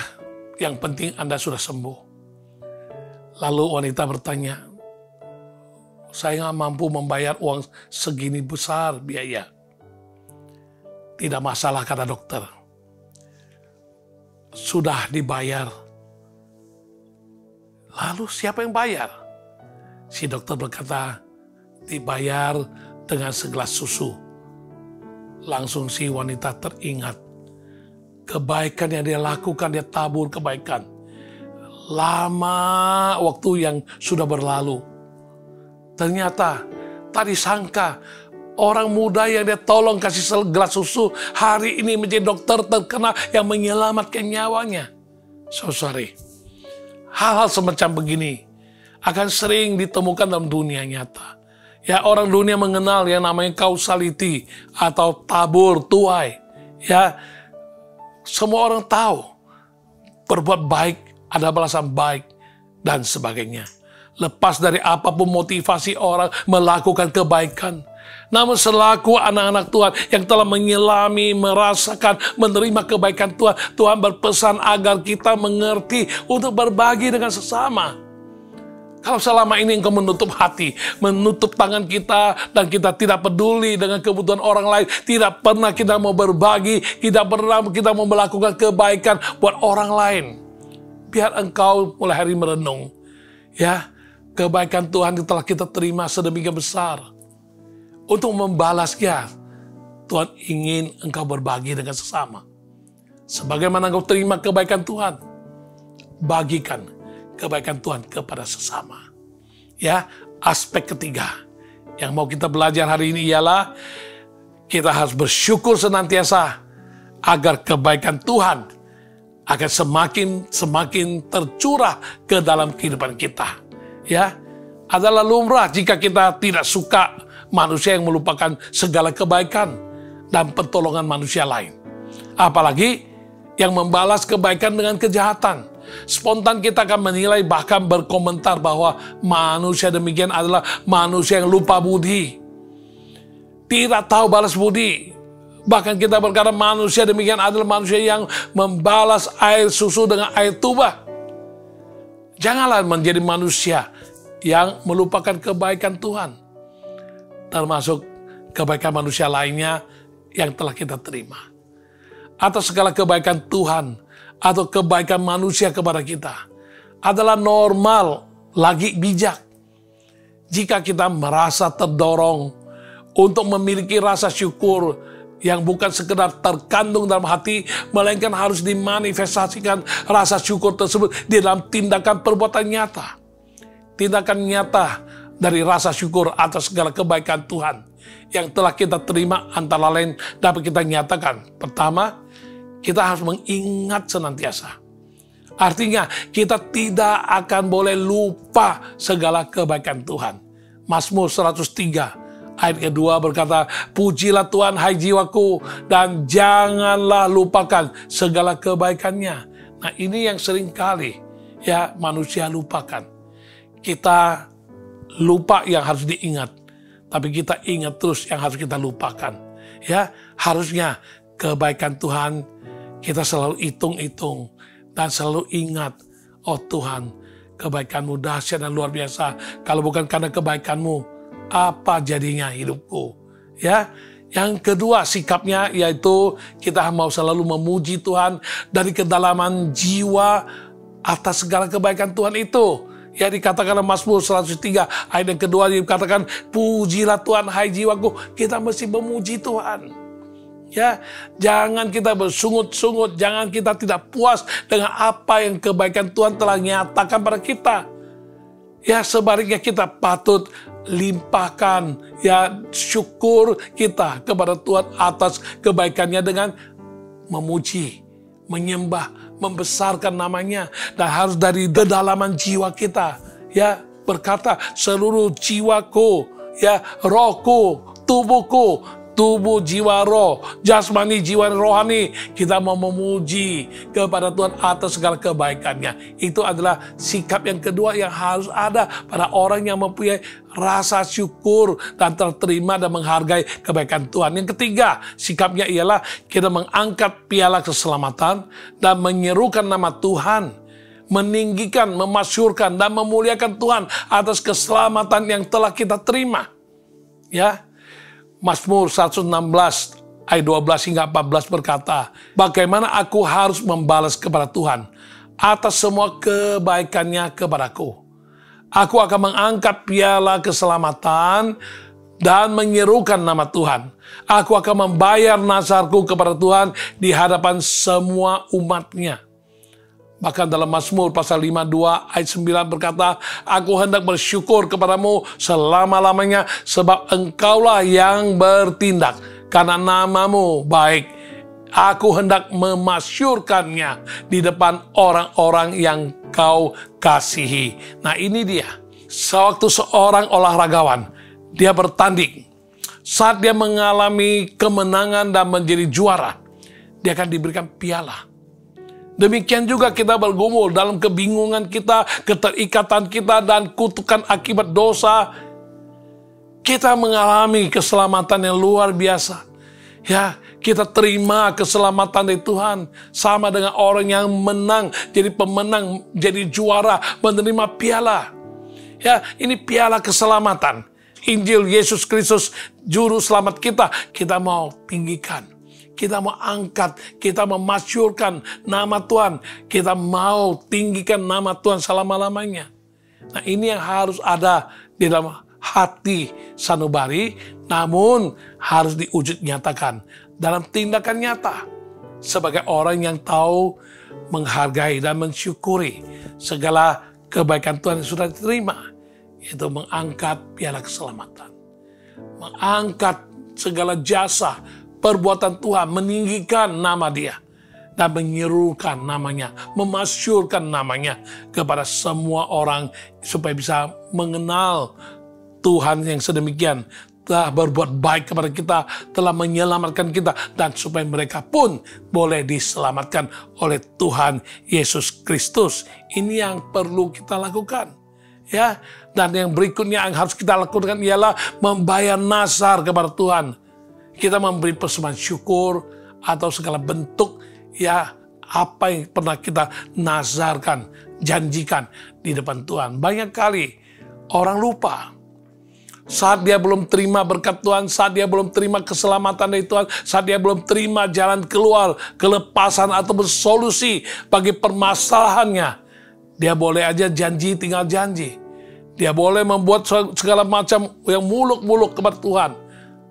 yang penting Anda sudah sembuh. Lalu wanita bertanya, saya nggak mampu membayar uang segini besar biaya. Tidak masalah, kata dokter. Sudah dibayar. Lalu siapa yang bayar? Si dokter berkata, dibayar dengan segelas susu. Langsung si wanita teringat. Kebaikan yang dia lakukan, dia tabur kebaikan. Lama waktu yang sudah berlalu. Ternyata tak disangka orang muda yang dia tolong kasih segelas susu hari ini menjadi dokter terkenal yang menyelamatkan nyawanya. So sorry. Hal-hal semacam begini akan sering ditemukan dalam dunia nyata. Ya, orang dunia mengenal yang namanya causality atau tabur tuai. Ya, semua orang tahu berbuat baik ada balasan baik dan sebagainya. Lepas dari apapun motivasi orang melakukan kebaikan. Namun selaku anak-anak Tuhan yang telah menyelami, merasakan, menerima kebaikan Tuhan, Tuhan berpesan agar kita mengerti untuk berbagi dengan sesama. Kalau selama ini engkau menutup hati, menutup tangan kita, dan kita tidak peduli dengan kebutuhan orang lain, tidak pernah kita mau berbagi, tidak pernah kita mau melakukan kebaikan buat orang lain. Biar engkau mulai hari merenung, ya, kebaikan Tuhan yang telah kita terima sedemikian besar. Untuk membalasnya, Tuhan ingin engkau berbagi dengan sesama. Sebagaimana engkau terima kebaikan Tuhan, bagikan kebaikan Tuhan kepada sesama. Ya, aspek ketiga yang mau kita belajar hari ini ialah kita harus bersyukur senantiasa agar kebaikan Tuhan akan semakin tercurah ke dalam kehidupan kita. Ya, adalah lumrah jika kita tidak suka manusia yang melupakan segala kebaikan dan pertolongan manusia lain. Apalagi yang membalas kebaikan dengan kejahatan. Spontan kita akan menilai, bahkan berkomentar bahwa manusia demikian adalah manusia yang lupa budi, tidak tahu balas budi. Bahkan kita berkata manusia demikian adalah manusia yang membalas air susu dengan air tuba. Janganlah menjadi manusia yang melupakan kebaikan Tuhan, termasuk kebaikan manusia lainnya yang telah kita terima. Atau segala kebaikan Tuhan atau kebaikan manusia kepada kita adalah normal, lagi bijak. Jika kita merasa terdorong untuk memiliki rasa syukur yang bukan sekedar terkandung dalam hati, melainkan harus dimanifestasikan rasa syukur tersebut di dalam tindakan perbuatan nyata. Tindakan nyata dari rasa syukur atas segala kebaikan Tuhan yang telah kita terima antara lain dapat kita nyatakan. Pertama, kita harus mengingat senantiasa. Artinya, kita tidak akan boleh lupa segala kebaikan Tuhan. Mazmur 103 ayat kedua berkata, pujilah Tuhan hai jiwaku, dan janganlah lupakan segala kebaikannya. Nah, ini yang sering kali ya manusia lupakan. Kita lupa yang harus diingat, tapi kita ingat terus yang harus kita lupakan. Ya, harusnya kebaikan Tuhan kita selalu hitung-hitung dan selalu ingat, oh Tuhan, kebaikan-Mu dahsyat dan luar biasa. Kalau bukan karena kebaikan-Mu, apa jadinya hidupku? Ya, yang kedua sikapnya yaitu kita mau selalu memuji Tuhan dari kedalaman jiwa atas segala kebaikan Tuhan itu. Ya, dikatakan dalam Mazmur 103 ayat yang kedua dikatakan, pujilah Tuhan hai jiwaku. Kita mesti memuji Tuhan. Ya, jangan kita bersungut-sungut, jangan kita tidak puas dengan apa yang kebaikan Tuhan telah nyatakan pada kita. Ya, sebaliknya kita patut limpahkan ya syukur kita kepada Tuhan atas kebaikannya dengan memuji, menyembah, membesarkan namanya, dan harus dari kedalaman jiwa kita. Ya, berkata, seluruh jiwaku, ya, rohku, tubuhku, tubuh, jiwa, roh, jasmani, jiwa, rohani, kita mau memuji kepada Tuhan atas segala kebaikannya. Itu adalah sikap yang kedua yang harus ada pada orang yang mempunyai rasa syukur dan terterima dan menghargai kebaikan Tuhan. Yang ketiga, sikapnya ialah kita mengangkat piala keselamatan dan menyerukan nama Tuhan, meninggikan, memasyurkan, dan memuliakan Tuhan atas keselamatan yang telah kita terima. Ya, Mazmur 116 ayat 12 hingga 14 berkata, bagaimana aku harus membalas kepada Tuhan atas semua kebaikannya kepadaku. Aku akan mengangkat piala keselamatan dan menyerukan nama Tuhan. Aku akan membayar nazarku kepada Tuhan di hadapan semua umatnya. Bahkan dalam Mazmur pasal 52 ayat 9 berkata, aku hendak bersyukur kepadamu selama-lamanya sebab engkaulah yang bertindak. Karena namamu baik, aku hendak memasyurkannya di depan orang-orang yang kau kasihi. Nah ini dia, sewaktu seorang olahragawan, dia bertanding. Saat dia mengalami kemenangan dan menjadi juara, dia akan diberikan piala. Demikian juga kita bergumul dalam kebingungan kita, keterikatan kita, dan kutukan akibat dosa. Kita mengalami keselamatan yang luar biasa. Ya, kita terima keselamatan dari Tuhan. Sama dengan orang yang menang, jadi pemenang, jadi juara, menerima piala. Ya, ini piala keselamatan. Injil Yesus Kristus, Juru Selamat kita mau tinggikan. Kita mau angkat, kita memasyurkan nama Tuhan. Kita mau tinggikan nama Tuhan selama-lamanya. Nah ini yang harus ada di dalam hati sanubari, namun harus diwujud nyatakan dalam tindakan nyata. Sebagai orang yang tahu, menghargai dan mensyukuri segala kebaikan Tuhan yang sudah diterima. Yaitu mengangkat piala keselamatan. Mengangkat segala jasa, perbuatan Tuhan, meninggikan nama Dia dan menyerukan namanya, memasyurkan namanya kepada semua orang supaya bisa mengenal Tuhan yang sedemikian telah berbuat baik kepada kita, telah menyelamatkan kita, dan supaya mereka pun boleh diselamatkan oleh Tuhan Yesus Kristus. Ini yang perlu kita lakukan. Ya, dan yang berikutnya yang harus kita lakukan ialah membayar nazar kepada Tuhan. Kita memberi persembahan syukur atau segala bentuk ya apa yang pernah kita nazarkan, janjikan di depan Tuhan. Banyak kali orang lupa. Saat dia belum terima berkat Tuhan, saat dia belum terima keselamatan dari Tuhan, saat dia belum terima jalan keluar, kelepasan atau bersolusi bagi permasalahannya, dia boleh aja janji tinggal janji. Dia boleh membuat segala macam yang muluk-muluk kepada Tuhan.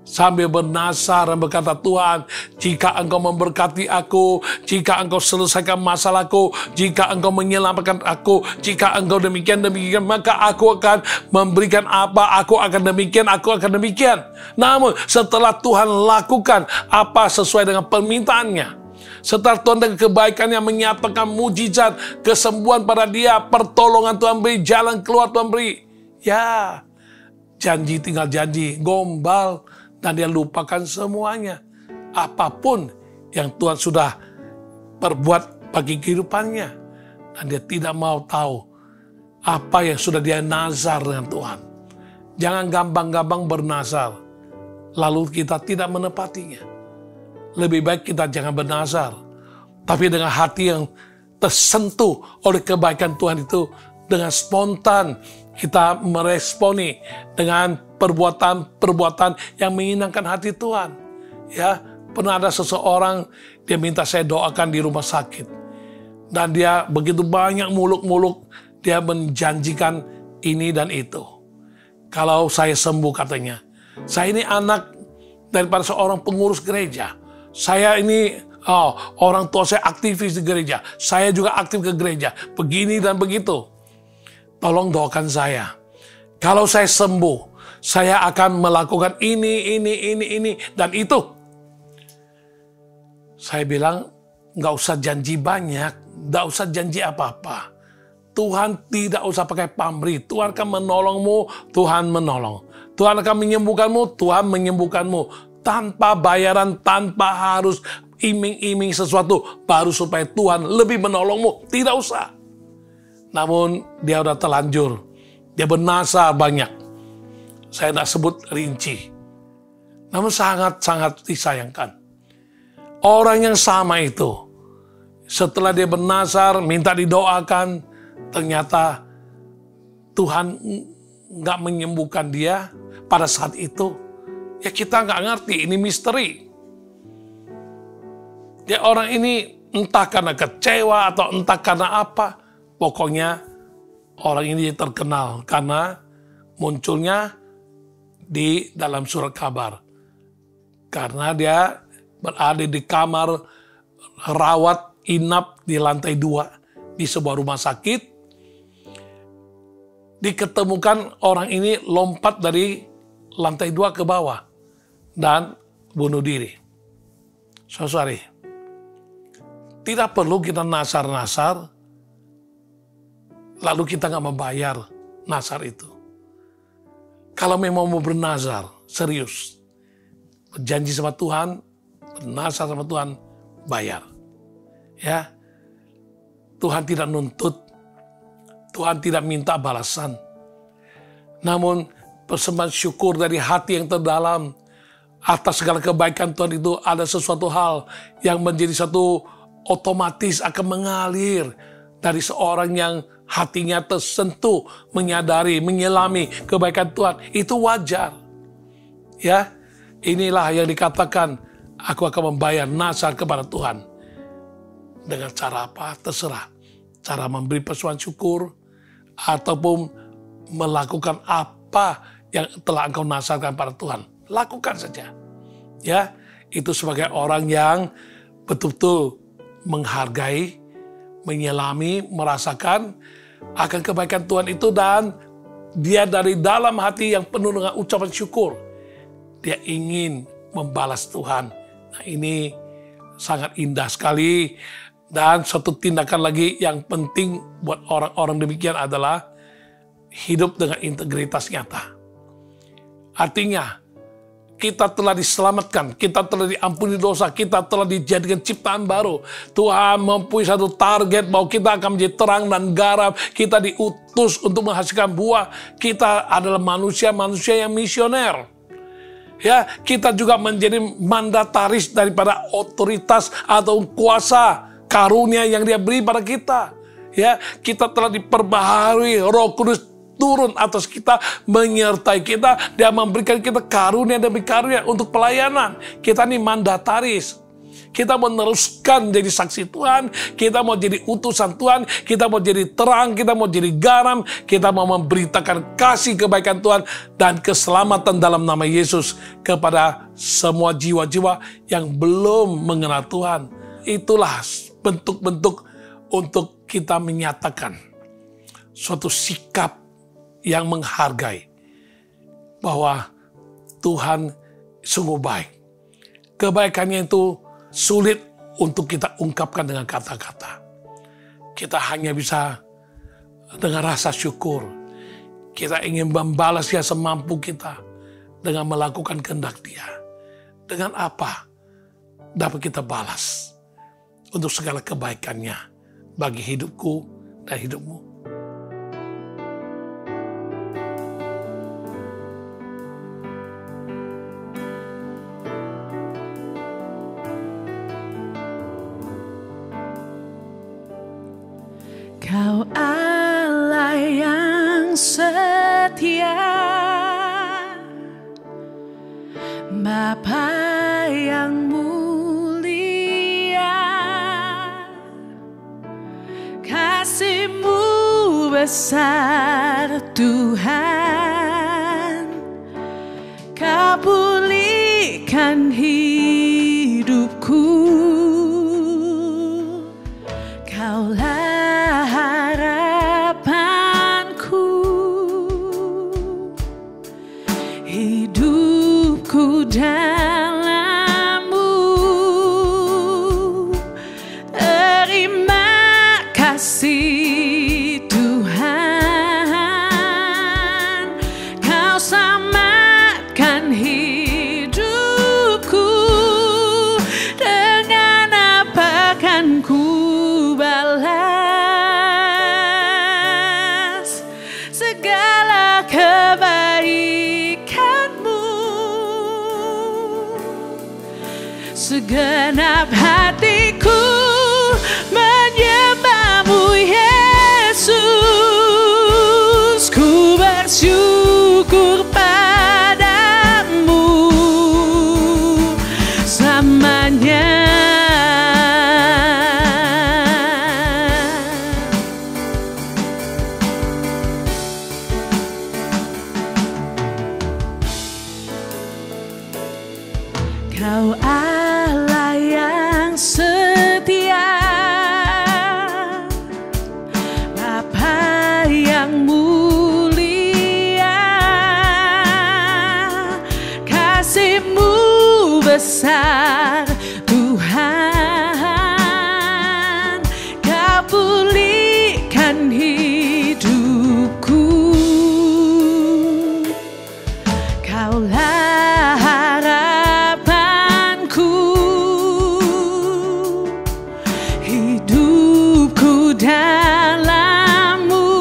Sambil bernazar dan berkata, Tuhan, jika engkau memberkati aku, jika engkau selesaikan masalahku, jika engkau menyelamatkan aku, jika engkau demikian, maka aku akan memberikan apa, aku akan demikian, aku akan demikian. Namun setelah Tuhan lakukan apa sesuai dengan permintaannya, setelah Tuhan dengan kebaikannya menyatakan mujizat, kesembuhan pada dia, pertolongan Tuhan beri, jalan keluar Tuhan beri, ya janji tinggal janji, gombal, dan dia lupakan semuanya. Apapun yang Tuhan sudah perbuat bagi kehidupannya. Dan dia tidak mau tahu apa yang sudah dia nazar dengan Tuhan. Jangan gampang-gampang bernazar, lalu kita tidak menepatinya. Lebih baik kita jangan bernazar, tapi dengan hati yang tersentuh oleh kebaikan Tuhan itu, dengan spontan kita meresponi dengan perbuatan-perbuatan yang menyenangkan hati Tuhan. Ya, pernah ada seseorang dia minta saya doakan di rumah sakit, dan dia begitu banyak muluk-muluk, dia menjanjikan ini dan itu. Kalau saya sembuh katanya, saya ini anak daripada seorang pengurus gereja. Saya ini orang tua saya aktivis di gereja. Saya juga aktif ke gereja. Begini dan begitu. Tolong doakan saya. Kalau saya sembuh, saya akan melakukan ini, dan itu. Saya bilang, nggak usah janji banyak, nggak usah janji apa-apa. Tuhan tidak usah pakai pamrih. Tuhan akan menolongmu, Tuhan menolong. Tuhan akan menyembuhkanmu, Tuhan menyembuhkanmu. Tanpa bayaran, tanpa harus iming-iming sesuatu baru supaya Tuhan lebih menolongmu. Tidak usah. Namun dia udah terlanjur. Dia bernasar banyak. Saya tidak sebut rinci. Namun sangat-sangat disayangkan. Orang yang sama itu, setelah dia bernasar, minta didoakan, ternyata Tuhan nggak menyembuhkan dia pada saat itu. Ya kita nggak ngerti, ini misteri. Ya orang ini entah karena kecewa atau entah karena apa. Pokoknya orang ini terkenal karena munculnya di dalam surat kabar. Karena dia berada di kamar rawat inap di lantai 2 di sebuah rumah sakit. Diketemukan orang ini lompat dari lantai 2 ke bawah dan bunuh diri. Saudari, tidak perlu kita nasar-nasar lalu kita nggak membayar nasar itu. Kalau memang mau bernazar serius, berjanji sama Tuhan, bernasar sama Tuhan, bayar. Ya, Tuhan tidak nuntut, Tuhan tidak minta balasan. Namun persembahan syukur dari hati yang terdalam atas segala kebaikan Tuhan itu ada sesuatu hal yang menjadi satu otomatis akan mengalir dari seorang yang hatinya tersentuh, menyadari, menyelami kebaikan Tuhan. Itu wajar. Ya, inilah yang dikatakan, aku akan membayar nasar kepada Tuhan. Dengan cara apa? Terserah. Cara memberi persembahan syukur, ataupun melakukan apa yang telah engkau nasarkan pada Tuhan. Lakukan saja. Ya, itu sebagai orang yang betul-betul menghargai, menyelami, merasakan akan kebaikan Tuhan itu, dan dia dari dalam hati yang penuh dengan ucapan syukur. Dia ingin membalas Tuhan. Nah, ini sangat indah sekali. Dan satu tindakan lagi yang penting buat orang-orang demikian adalah hidup dengan integritas nyata. Artinya, kita telah diselamatkan, kita telah diampuni dosa, kita telah dijadikan ciptaan baru. Tuhan mempunyai satu target bahwa kita akan menjadi terang dan garam. Kita diutus untuk menghasilkan buah. Kita adalah manusia-manusia yang misioner. Ya, kita juga menjadi mandataris daripada otoritas atau kuasa karunia yang Dia beri pada kita. Ya, kita telah diperbaharui, Roh Kudus turun atas kita, menyertai kita. Dia memberikan kita karunia demi karunia untuk pelayanan. Kita ini mandataris. Kita meneruskan jadi saksi Tuhan. Kita mau jadi utusan Tuhan. Kita mau jadi terang. Kita mau jadi garam. Kita mau memberitakan kasih kebaikan Tuhan dan keselamatan dalam nama Yesus kepada semua jiwa-jiwa yang belum mengenal Tuhan. Itulah bentuk-bentuk untuk kita menyatakan suatu sikap yang menghargai bahwa Tuhan sungguh baik. Kebaikannya itu sulit untuk kita ungkapkan dengan kata-kata. Kita hanya bisa dengan rasa syukur. Kita ingin membalasnya semampu kita dengan melakukan kehendak Dia. Dengan apa dapat kita balas untuk segala kebaikannya bagi hidupku dan hidupmu. Kau Allah yang setia, Bapa yang mulia, kasih-Mu besar Tuhan, Kau pulihkan hidupku, Kaulah harapanku, hidupku dalam-Mu. Terima kasih Tuhan. segenap hatiku menyembah-Mu Yesus, ku bersyukur padamu selamanya. Kau Allah yang setia, Bapa yang mulia, kasih-Mu besar Tuhan, Kau pulihkan hidupku. Kaulah harapanku, hidupku dalam-Mu.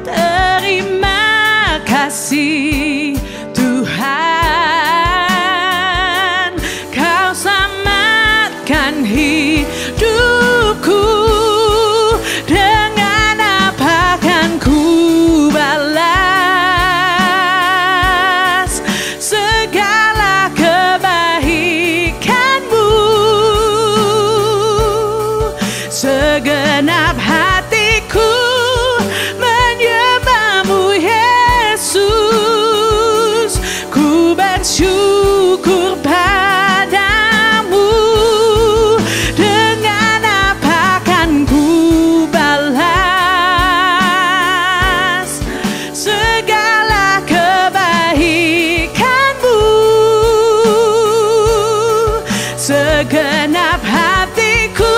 Terima kasih Tuhan, Kau selamatkan hidupku. Dengan apa kan ku balas segala kebaikan-Mu? Segenap hatiku menyembah-Mu Yesus, ku bersyukur padamu. Dengan apa kan ku balas segala kebaikan-Mu? Segenap hatiku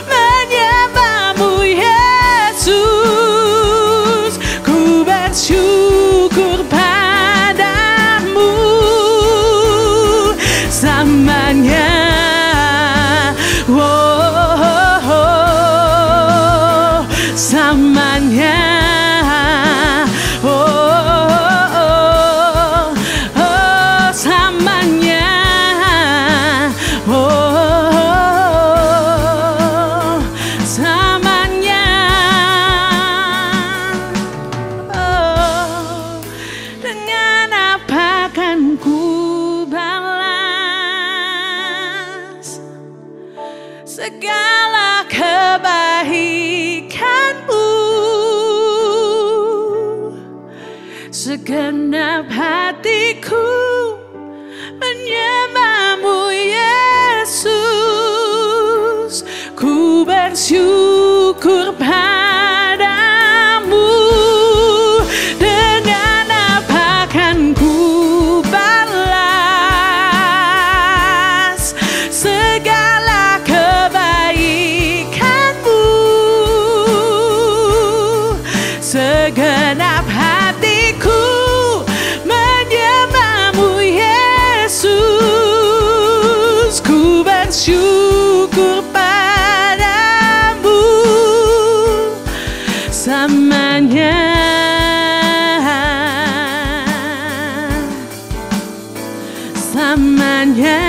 menyembah-Mu Yesus, ku bersyukur padamu selamanya. Oh, selamanya. Oh, selamanya. Oh, selamanya. Oh, dengan apa kan ku balas segala kebaikan-Mu? Segenap hatiku menyembah-Mu Yesus, ku bersyukur padamu. Dengan apa kan ku balas segala kebaikan-Mu? Segenap hatiku menyembah-Mu Yesus, ku bersyukur padamu selamanya. Selamanya.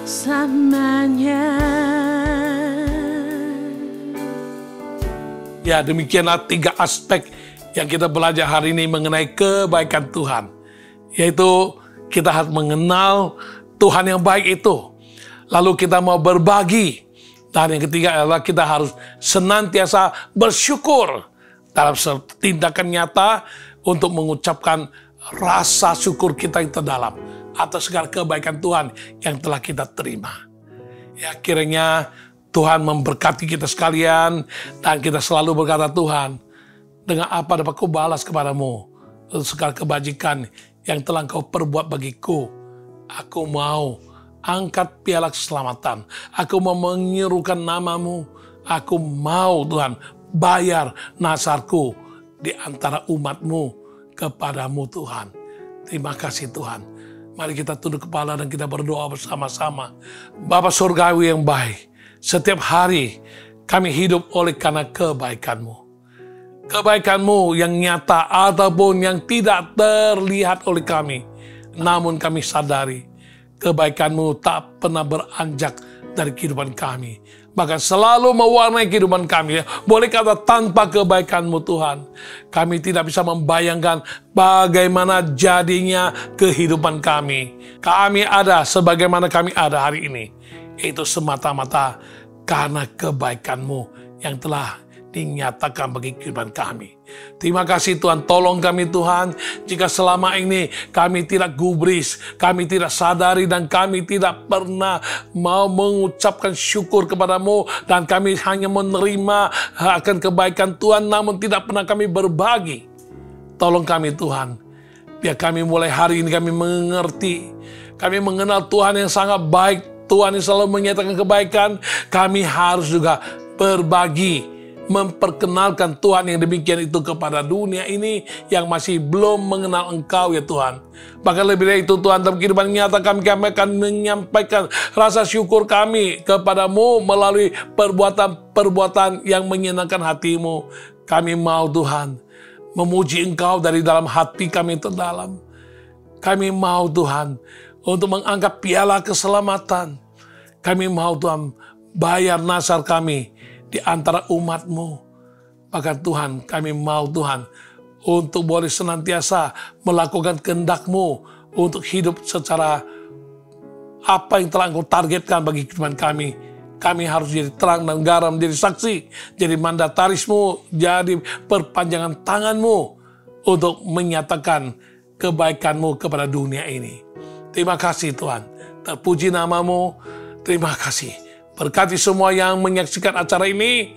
Selamanya. Ya, demikianlah 3 aspek yang kita belajar hari ini mengenai kebaikan Tuhan. Yaitu kita harus mengenal Tuhan yang baik itu. Lalu kita mau berbagi. Dan yang ketiga adalah kita harus senantiasa bersyukur dalam tindakan nyata untuk mengucapkan rasa syukur kita yang terdalam atas segala kebaikan Tuhan yang telah kita terima. Ya, kiranya Tuhan memberkati kita sekalian, dan kita selalu berkata, Tuhan, dengan apa dapat Kau balas kepadamu untuk segala kebajikan yang telah Kau perbuat bagiku. Aku mau angkat piala keselamatan. Aku mau menyerukan nama-Mu. Aku mau, Tuhan, bayar nasarku di antara umat-Mu kepadamu, Tuhan. Terima kasih, Tuhan. Mari kita tunduk kepala dan kita berdoa bersama-sama. Bapa Surgawi yang baik, setiap hari kami hidup oleh karena kebaikan-Mu. kebaikan-Mu yang nyata ataupun yang tidak terlihat oleh kami. Namun kami sadari kebaikan-Mu tak pernah beranjak dari kehidupan kami. Bahkan selalu mewarnai kehidupan kami. Boleh kata tanpa kebaikan-Mu Tuhan, kami tidak bisa membayangkan bagaimana jadinya kehidupan kami. Kami ada sebagaimana kami ada hari ini. Itu semata-mata karena kebaikan-Mu yang telah dinyatakan bagi kehidupan kami. Terima kasih Tuhan, tolong kami Tuhan, jika selama ini kami tidak gubris, kami tidak sadari, dan kami tidak pernah mau mengucapkan syukur kepada-Mu, dan kami hanya menerima akan kebaikan Tuhan, namun tidak pernah kami berbagi. Tolong kami Tuhan, biar kami mulai hari ini kami mengerti, kami mengenal Tuhan yang sangat baik, Tuhan yang selalu menyatakan kebaikan. Kami harus juga berbagi, memperkenalkan Tuhan yang demikian itu kepada dunia ini yang masih belum mengenal Engkau ya Tuhan. Bahkan lebih dari itu Tuhan, dalam kehidupan nyata kami akan menyampaikan rasa syukur kami kepada-Mu melalui perbuatan-perbuatan yang menyenangkan hati-Mu. Kami mau Tuhan memuji Engkau dari dalam hati kami terdalam. Kami mau Tuhan untuk mengangkat piala keselamatan. Kami mau Tuhan bayar nasar kami di antara umat-Mu. Bahkan Tuhan, kami mau Tuhan untuk boleh senantiasa melakukan kehendak-Mu, untuk hidup secara apa yang telah Engkau targetkan bagi kehidupan kami. Kami harus jadi terang dan garam, jadi saksi, jadi mandataris-Mu, jadi perpanjangan tangan-Mu untuk menyatakan kebaikan-Mu kepada dunia ini. Terima kasih Tuhan, terpuji nama-Mu, terima kasih. Berkati semua yang menyaksikan acara ini,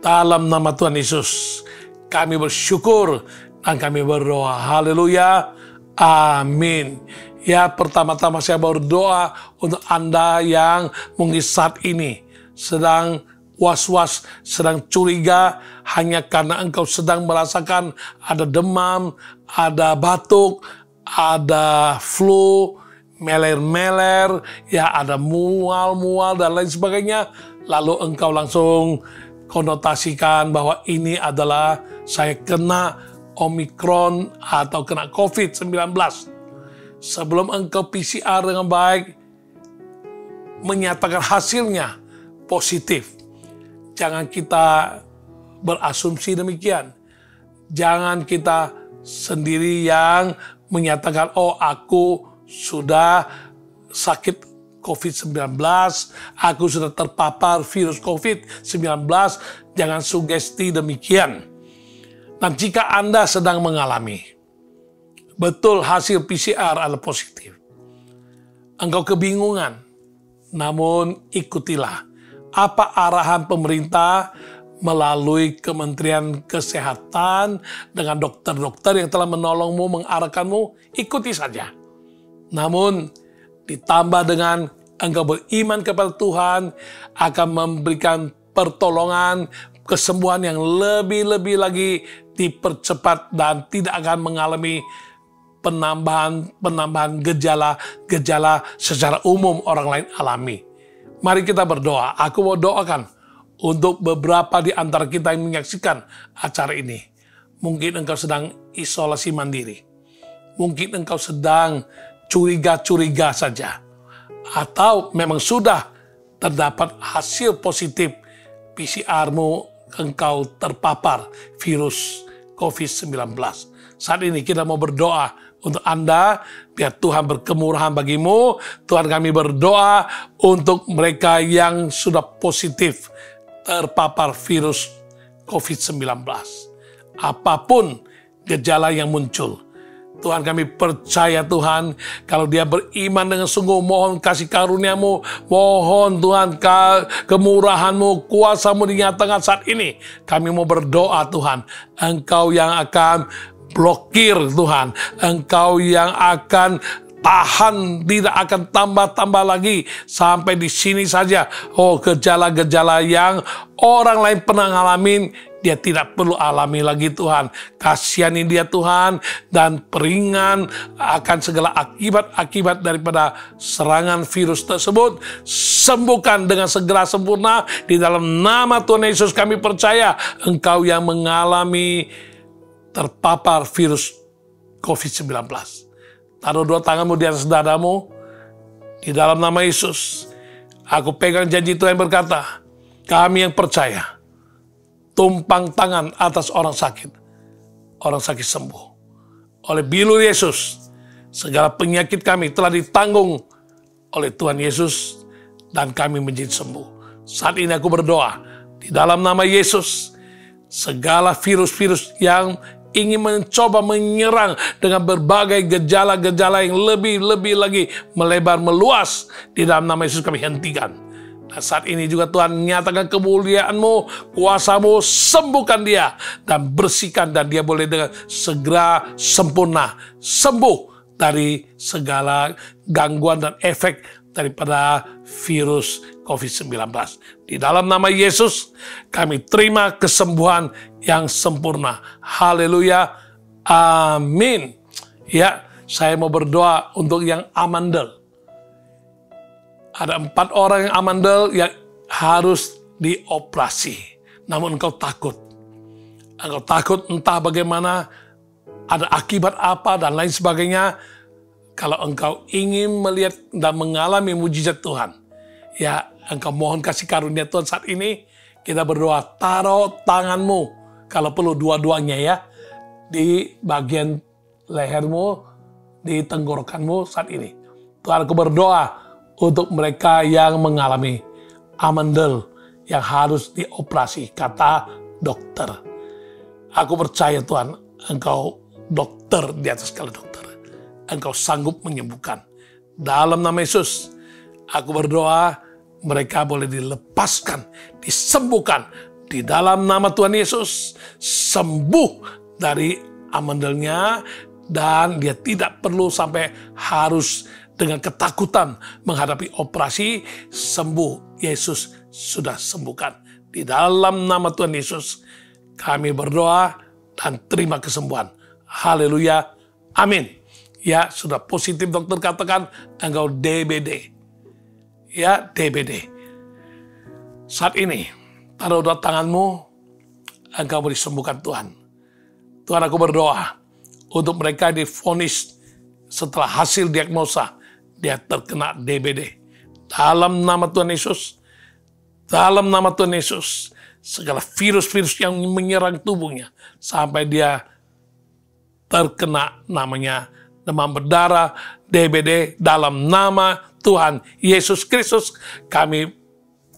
dalam nama Tuhan Yesus kami bersyukur dan kami berdoa. Haleluya, amin. Ya, pertama-tama saya berdoa untuk Anda yang mungkin saat ini sedang was-was, sedang curiga, hanya karena engkau sedang merasakan ada demam, ada batuk, ada flu, meler-meler, ya ada mual-mual dan lain sebagainya. Lalu engkau langsung konotasikan bahwa ini adalah saya kena Omikron atau kena COVID-19. Sebelum engkau PCR dengan baik, menyatakan hasilnya positif, jangan kita berasumsi demikian. Jangan kita sendiri yang menyatakan, oh aku sudah sakit COVID-19, aku sudah terpapar virus COVID-19, jangan sugesti demikian. Dan jika Anda sedang mengalami, betul hasil PCR adalah positif, engkau kebingungan, namun ikutilah apa arahan pemerintah melalui Kementerian Kesehatan dengan dokter-dokter yang telah menolongmu, mengarahkanmu, ikuti saja. Namun ditambah dengan engkau beriman kepada Tuhan, akan memberikan pertolongan, kesembuhan yang lebih-lebih lagi dipercepat dan tidak akan mengalami penambahan gejala secara umum orang lain alami. Mari kita berdoa. Aku mau doakan untuk beberapa di antara kita yang menyaksikan acara ini. Mungkin engkau sedang isolasi mandiri. Mungkin engkau sedang curiga-curiga saja, atau memang sudah terdapat hasil positif PCR-mu, engkau terpapar virus COVID-19. Saat ini kita mau berdoa untuk Anda, biar Tuhan berkemurahan bagimu. Tuhan, kami berdoa untuk mereka yang sudah positif terpapar virus COVID-19. Apapun gejala yang muncul, Tuhan, kami percaya Tuhan, kalau dia beriman dengan sungguh, mohon kasih karunia-Mu, mohon Tuhan kemurahan-Mu, kuasa-Mu dinyatakan saat ini. Kami mau berdoa Tuhan, Engkau yang akan blokir Tuhan, Engkau yang akan tahan, tidak akan tambah-tambah lagi sampai di sini saja. Oh, gejala-gejala yang orang lain pernah ngalamin, dia tidak perlu alami lagi Tuhan. Kasihani dia Tuhan, dan peringan akan segala akibat-akibat daripada serangan virus tersebut. Sembuhkan dengan segera sempurna di dalam nama Tuhan Yesus. Kami percaya Engkau yang mengalami terpapar virus COVID-19. Taruh dua tanganmu di atas dadamu. Di dalam nama Yesus, aku pegang janji Tuhan yang berkata, kami yang percaya, tumpang tangan atas orang sakit sembuh. Oleh bilur Yesus, segala penyakit kami telah ditanggung oleh Tuhan Yesus, dan kami menjadi sembuh. Saat ini aku berdoa, di dalam nama Yesus, segala virus-virus yang ingin mencoba menyerang dengan berbagai gejala-gejala yang lebih lagi melebar, meluas, di dalam nama Yesus kami hentikan. Dan saat ini juga Tuhan nyatakan kemuliaan-Mu, kuasa-Mu, sembuhkan dia dan bersihkan, dan dia boleh dengan segera sempurna, sembuh dari segala gangguan dan efek daripada virus COVID-19. Di dalam nama Yesus, kami terima kesembuhan yang sempurna. Haleluya. Amin. Ya, saya mau berdoa untuk yang amandel. Ada 4 orang yang amandel yang harus dioperasi. Namun engkau takut. Engkau takut entah bagaimana, ada akibat apa, dan lain sebagainya. Kalau engkau ingin melihat dan mengalami mujizat Tuhan, ya, engkau mohon kasih karunia Tuhan saat ini. Kita berdoa, taruh tanganmu, kalau perlu dua-duanya ya, di bagian lehermu, di tenggorokanmu saat ini. Tuhan, aku berdoa untuk mereka yang mengalami amandel yang harus dioperasi, kata dokter. Aku percaya Tuhan, Engkau dokter di atas segala dokter. Engkau sanggup menyembuhkan. Dalam nama Yesus, aku berdoa mereka boleh dilepaskan, disembuhkan di dalam nama Tuhan Yesus. Sembuh dari amandelnya, dan dia tidak perlu sampai harus dengan ketakutan menghadapi operasi. Sembuh, Yesus sudah sembuhkan. Di dalam nama Tuhan Yesus kami berdoa dan terima kesembuhan. Haleluya. Amin. Ya, sudah positif dokter katakan engkau DBD. Ya, DBD. Saat ini, taruh dua tanganmu, engkau boleh disembuhkan Tuhan. Tuhan, aku berdoa untuk mereka divonis setelah hasil diagnosa, dia terkena DBD. Dalam nama Tuhan Yesus, dalam nama Tuhan Yesus, segala virus-virus yang menyerang tubuhnya, sampai dia terkena namanya demam berdarah, DBD, dalam nama Tuhan Yesus Kristus, kami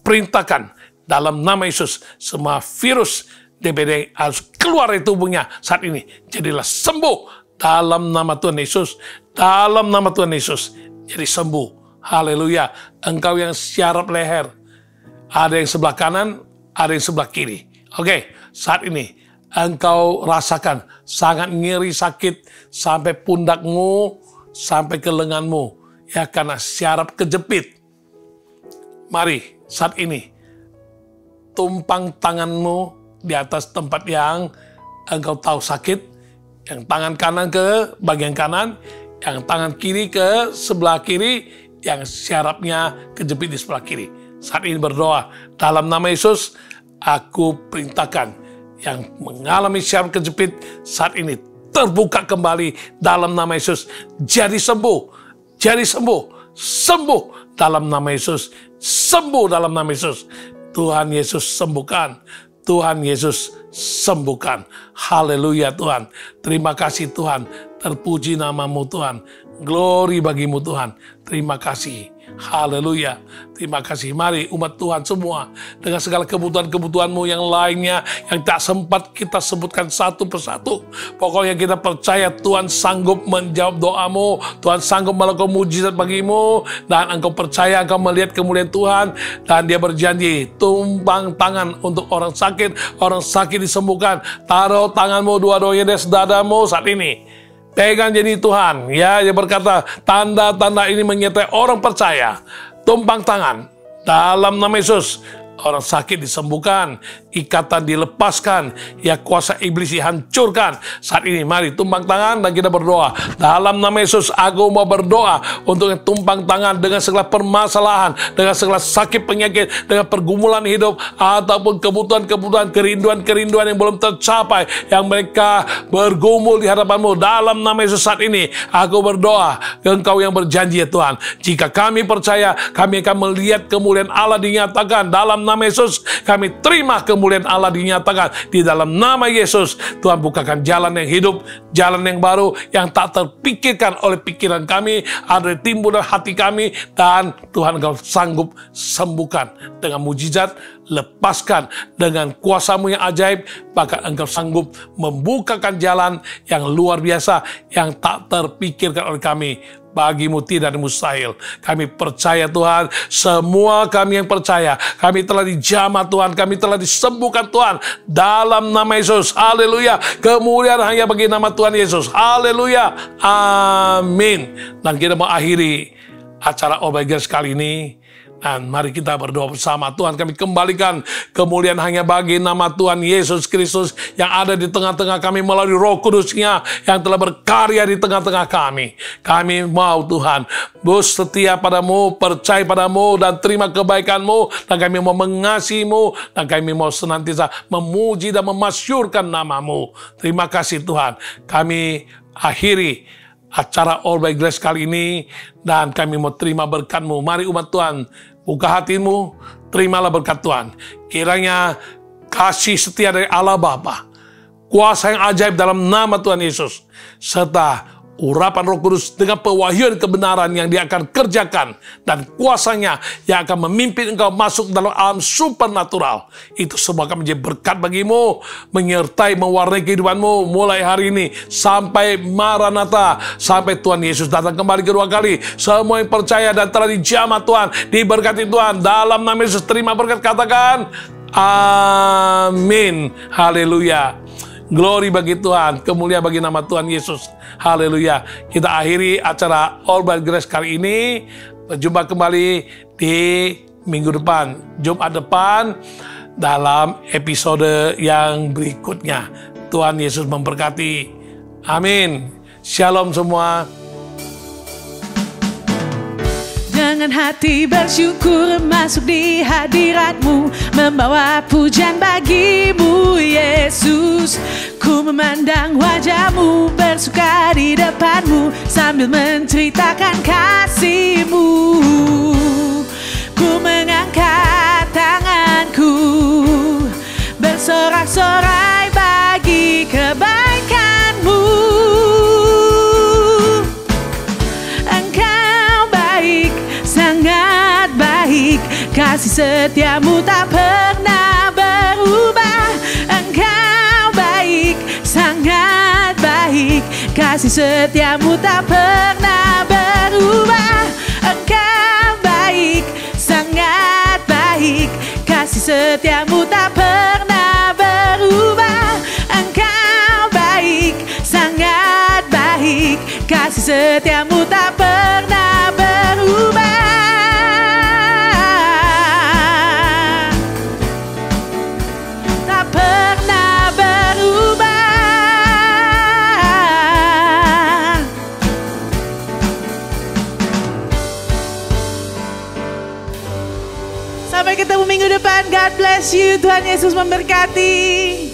perintahkan dalam nama Yesus, semua virus DBD harus keluar dari tubuhnya saat ini. Jadilah sembuh dalam nama Tuhan Yesus, dalam nama Tuhan Yesus, jadi sembuh. Haleluya. Engkau yang syaraf leher, ada yang sebelah kanan, ada yang sebelah kiri. Oke, saat ini engkau rasakan sangat nyeri sakit sampai pundakmu, sampai ke lenganmu, ya, karena syaraf kejepit. Mari saat ini tumpang tanganmu di atas tempat yang engkau tahu sakit, yang tangan kanan ke bagian kanan, yang tangan kiri ke sebelah kiri, yang syarafnya kejepit di sebelah kiri. Saat ini berdoa dalam nama Yesus, aku perintahkan yang mengalami syaraf kejepit saat ini terbuka kembali dalam nama Yesus. Jadi sembuh, jadi sembuh, sembuh dalam nama Yesus, sembuh dalam nama Yesus. Tuhan Yesus sembuhkan, Tuhan Yesus sembuhkan. Haleluya Tuhan. Terima kasih Tuhan, terpuji namamu Tuhan. Glory bagimu Tuhan. Terima kasih. Haleluya. Terima kasih. Mari umat Tuhan semua, dengan segala kebutuhan-kebutuhanmu yang lainnya yang tak sempat kita sebutkan satu persatu. Pokoknya kita percaya Tuhan sanggup menjawab doamu. Tuhan sanggup melakukan mujizat bagimu. Dan engkau percaya, engkau melihat kemuliaan Tuhan. Dan dia berjanji, tumpang tangan untuk orang sakit disembuhkan. Taruh tanganmu dua-duanya di dadamu saat ini. Pegang jadi Tuhan, ya, dia berkata, tanda-tanda ini menyertai orang percaya. Tumpang tangan dalam nama Yesus. orang sakit disembuhkan, ikatan dilepaskan, ya kuasa iblis dihancurkan. Saat ini mari tumpang tangan dan kita berdoa. Dalam nama Yesus, aku mau berdoa untuk tumpang tangan dengan segala permasalahan, dengan segala sakit penyakit, dengan pergumulan hidup, ataupun kebutuhan-kebutuhan, kerinduan-kerinduan yang belum tercapai, yang mereka bergumul di hadapan-Mu. Dalam nama Yesus saat ini, aku berdoa, Engkau yang berjanji ya Tuhan, jika kami percaya, kami akan melihat kemuliaan Allah dinyatakan. Dalam nama Yesus, kami terima kemuliaan Allah dinyatakan. Di dalam nama Yesus, Tuhan bukakan jalan yang hidup, jalan yang baru, yang tak terpikirkan oleh pikiran kami, ada timbul dalam hati kami, dan Tuhan Engkau sanggup sembuhkan dengan mujizat, lepaskan dengan kuasa-Mu yang ajaib, bahkan Engkau sanggup membukakan jalan yang luar biasa, yang tak terpikirkan oleh kami. Bagi-Mu tidak ada mustahil. Kami percaya Tuhan, semua kami yang percaya, kami telah dijamah Tuhan, kami telah disembuhkan Tuhan, dalam nama Yesus. Haleluya. Kemuliaan hanya bagi nama Tuhan Yesus. Haleluya. Amin. Dan kita mengakhiri acara All by Grace kali ini. Dan mari kita berdoa bersama. Tuhan, kami kembalikan kemuliaan hanya bagi nama Tuhan Yesus Kristus yang ada di tengah-tengah kami melalui Roh Kudus-Nya yang telah berkarya di tengah-tengah kami. Kami mau Tuhan setia padamu, percaya padamu, dan terima kebaikan-Mu, dan kami mau mengasihi-Mu, dan kami mau senantiasa memuji dan memasyurkan nama-Mu. Terima kasih Tuhan. Kami akhiri acara All by Grace kali ini, dan kami mau terima berkat-Mu. Mari umat Tuhan, buka hatimu, terimalah berkat Tuhan. Kiranya kasih setia dari Allah Bapa, kuasa yang ajaib dalam nama Tuhan Yesus, serta urapan Roh Kudus dengan pewahyuan kebenaran yang Dia akan kerjakan, dan kuasanya yang akan memimpin engkau masuk dalam alam supernatural. Itu semua akan menjadi berkat bagimu, menyertai, mewarnai kehidupanmu mulai hari ini sampai Maranatha, sampai Tuhan Yesus datang kembali kedua kali. Semua yang percaya dan telah dijamah Tuhan, diberkati Tuhan. Dalam nama Yesus terima berkat, katakan amin. Haleluya. Glory bagi Tuhan, kemuliaan bagi nama Tuhan Yesus. Haleluya. Kita akhiri acara All by Grace kali ini. Berjumpa kembali di minggu depan, Jumat depan, dalam episode yang berikutnya. Tuhan Yesus memberkati. Amin. Shalom semua. Dengan hati bersyukur masuk di hadirat-Mu, membawa pujian bagi-Mu Yesus. Ku memandang wajah-Mu, bersuka di depan-Mu, sambil menceritakan kasih-Mu. Ku mengangkat tanganku, bersorak-sorai bagi kebaikan-Mu. Sangat baik, kasih setia-Mu tak pernah berubah. Engkau baik, sangat baik, kasih setia-Mu tak pernah berubah. Engkau baik, sangat baik, kasih setia-Mu tak pernah berubah. Engkau baik, sangat baik, kasih setia-Mu tak pernah berubah. Tak pernah berubah. Sampai ketemu minggu depan. God bless you. Tuhan Yesus memberkati.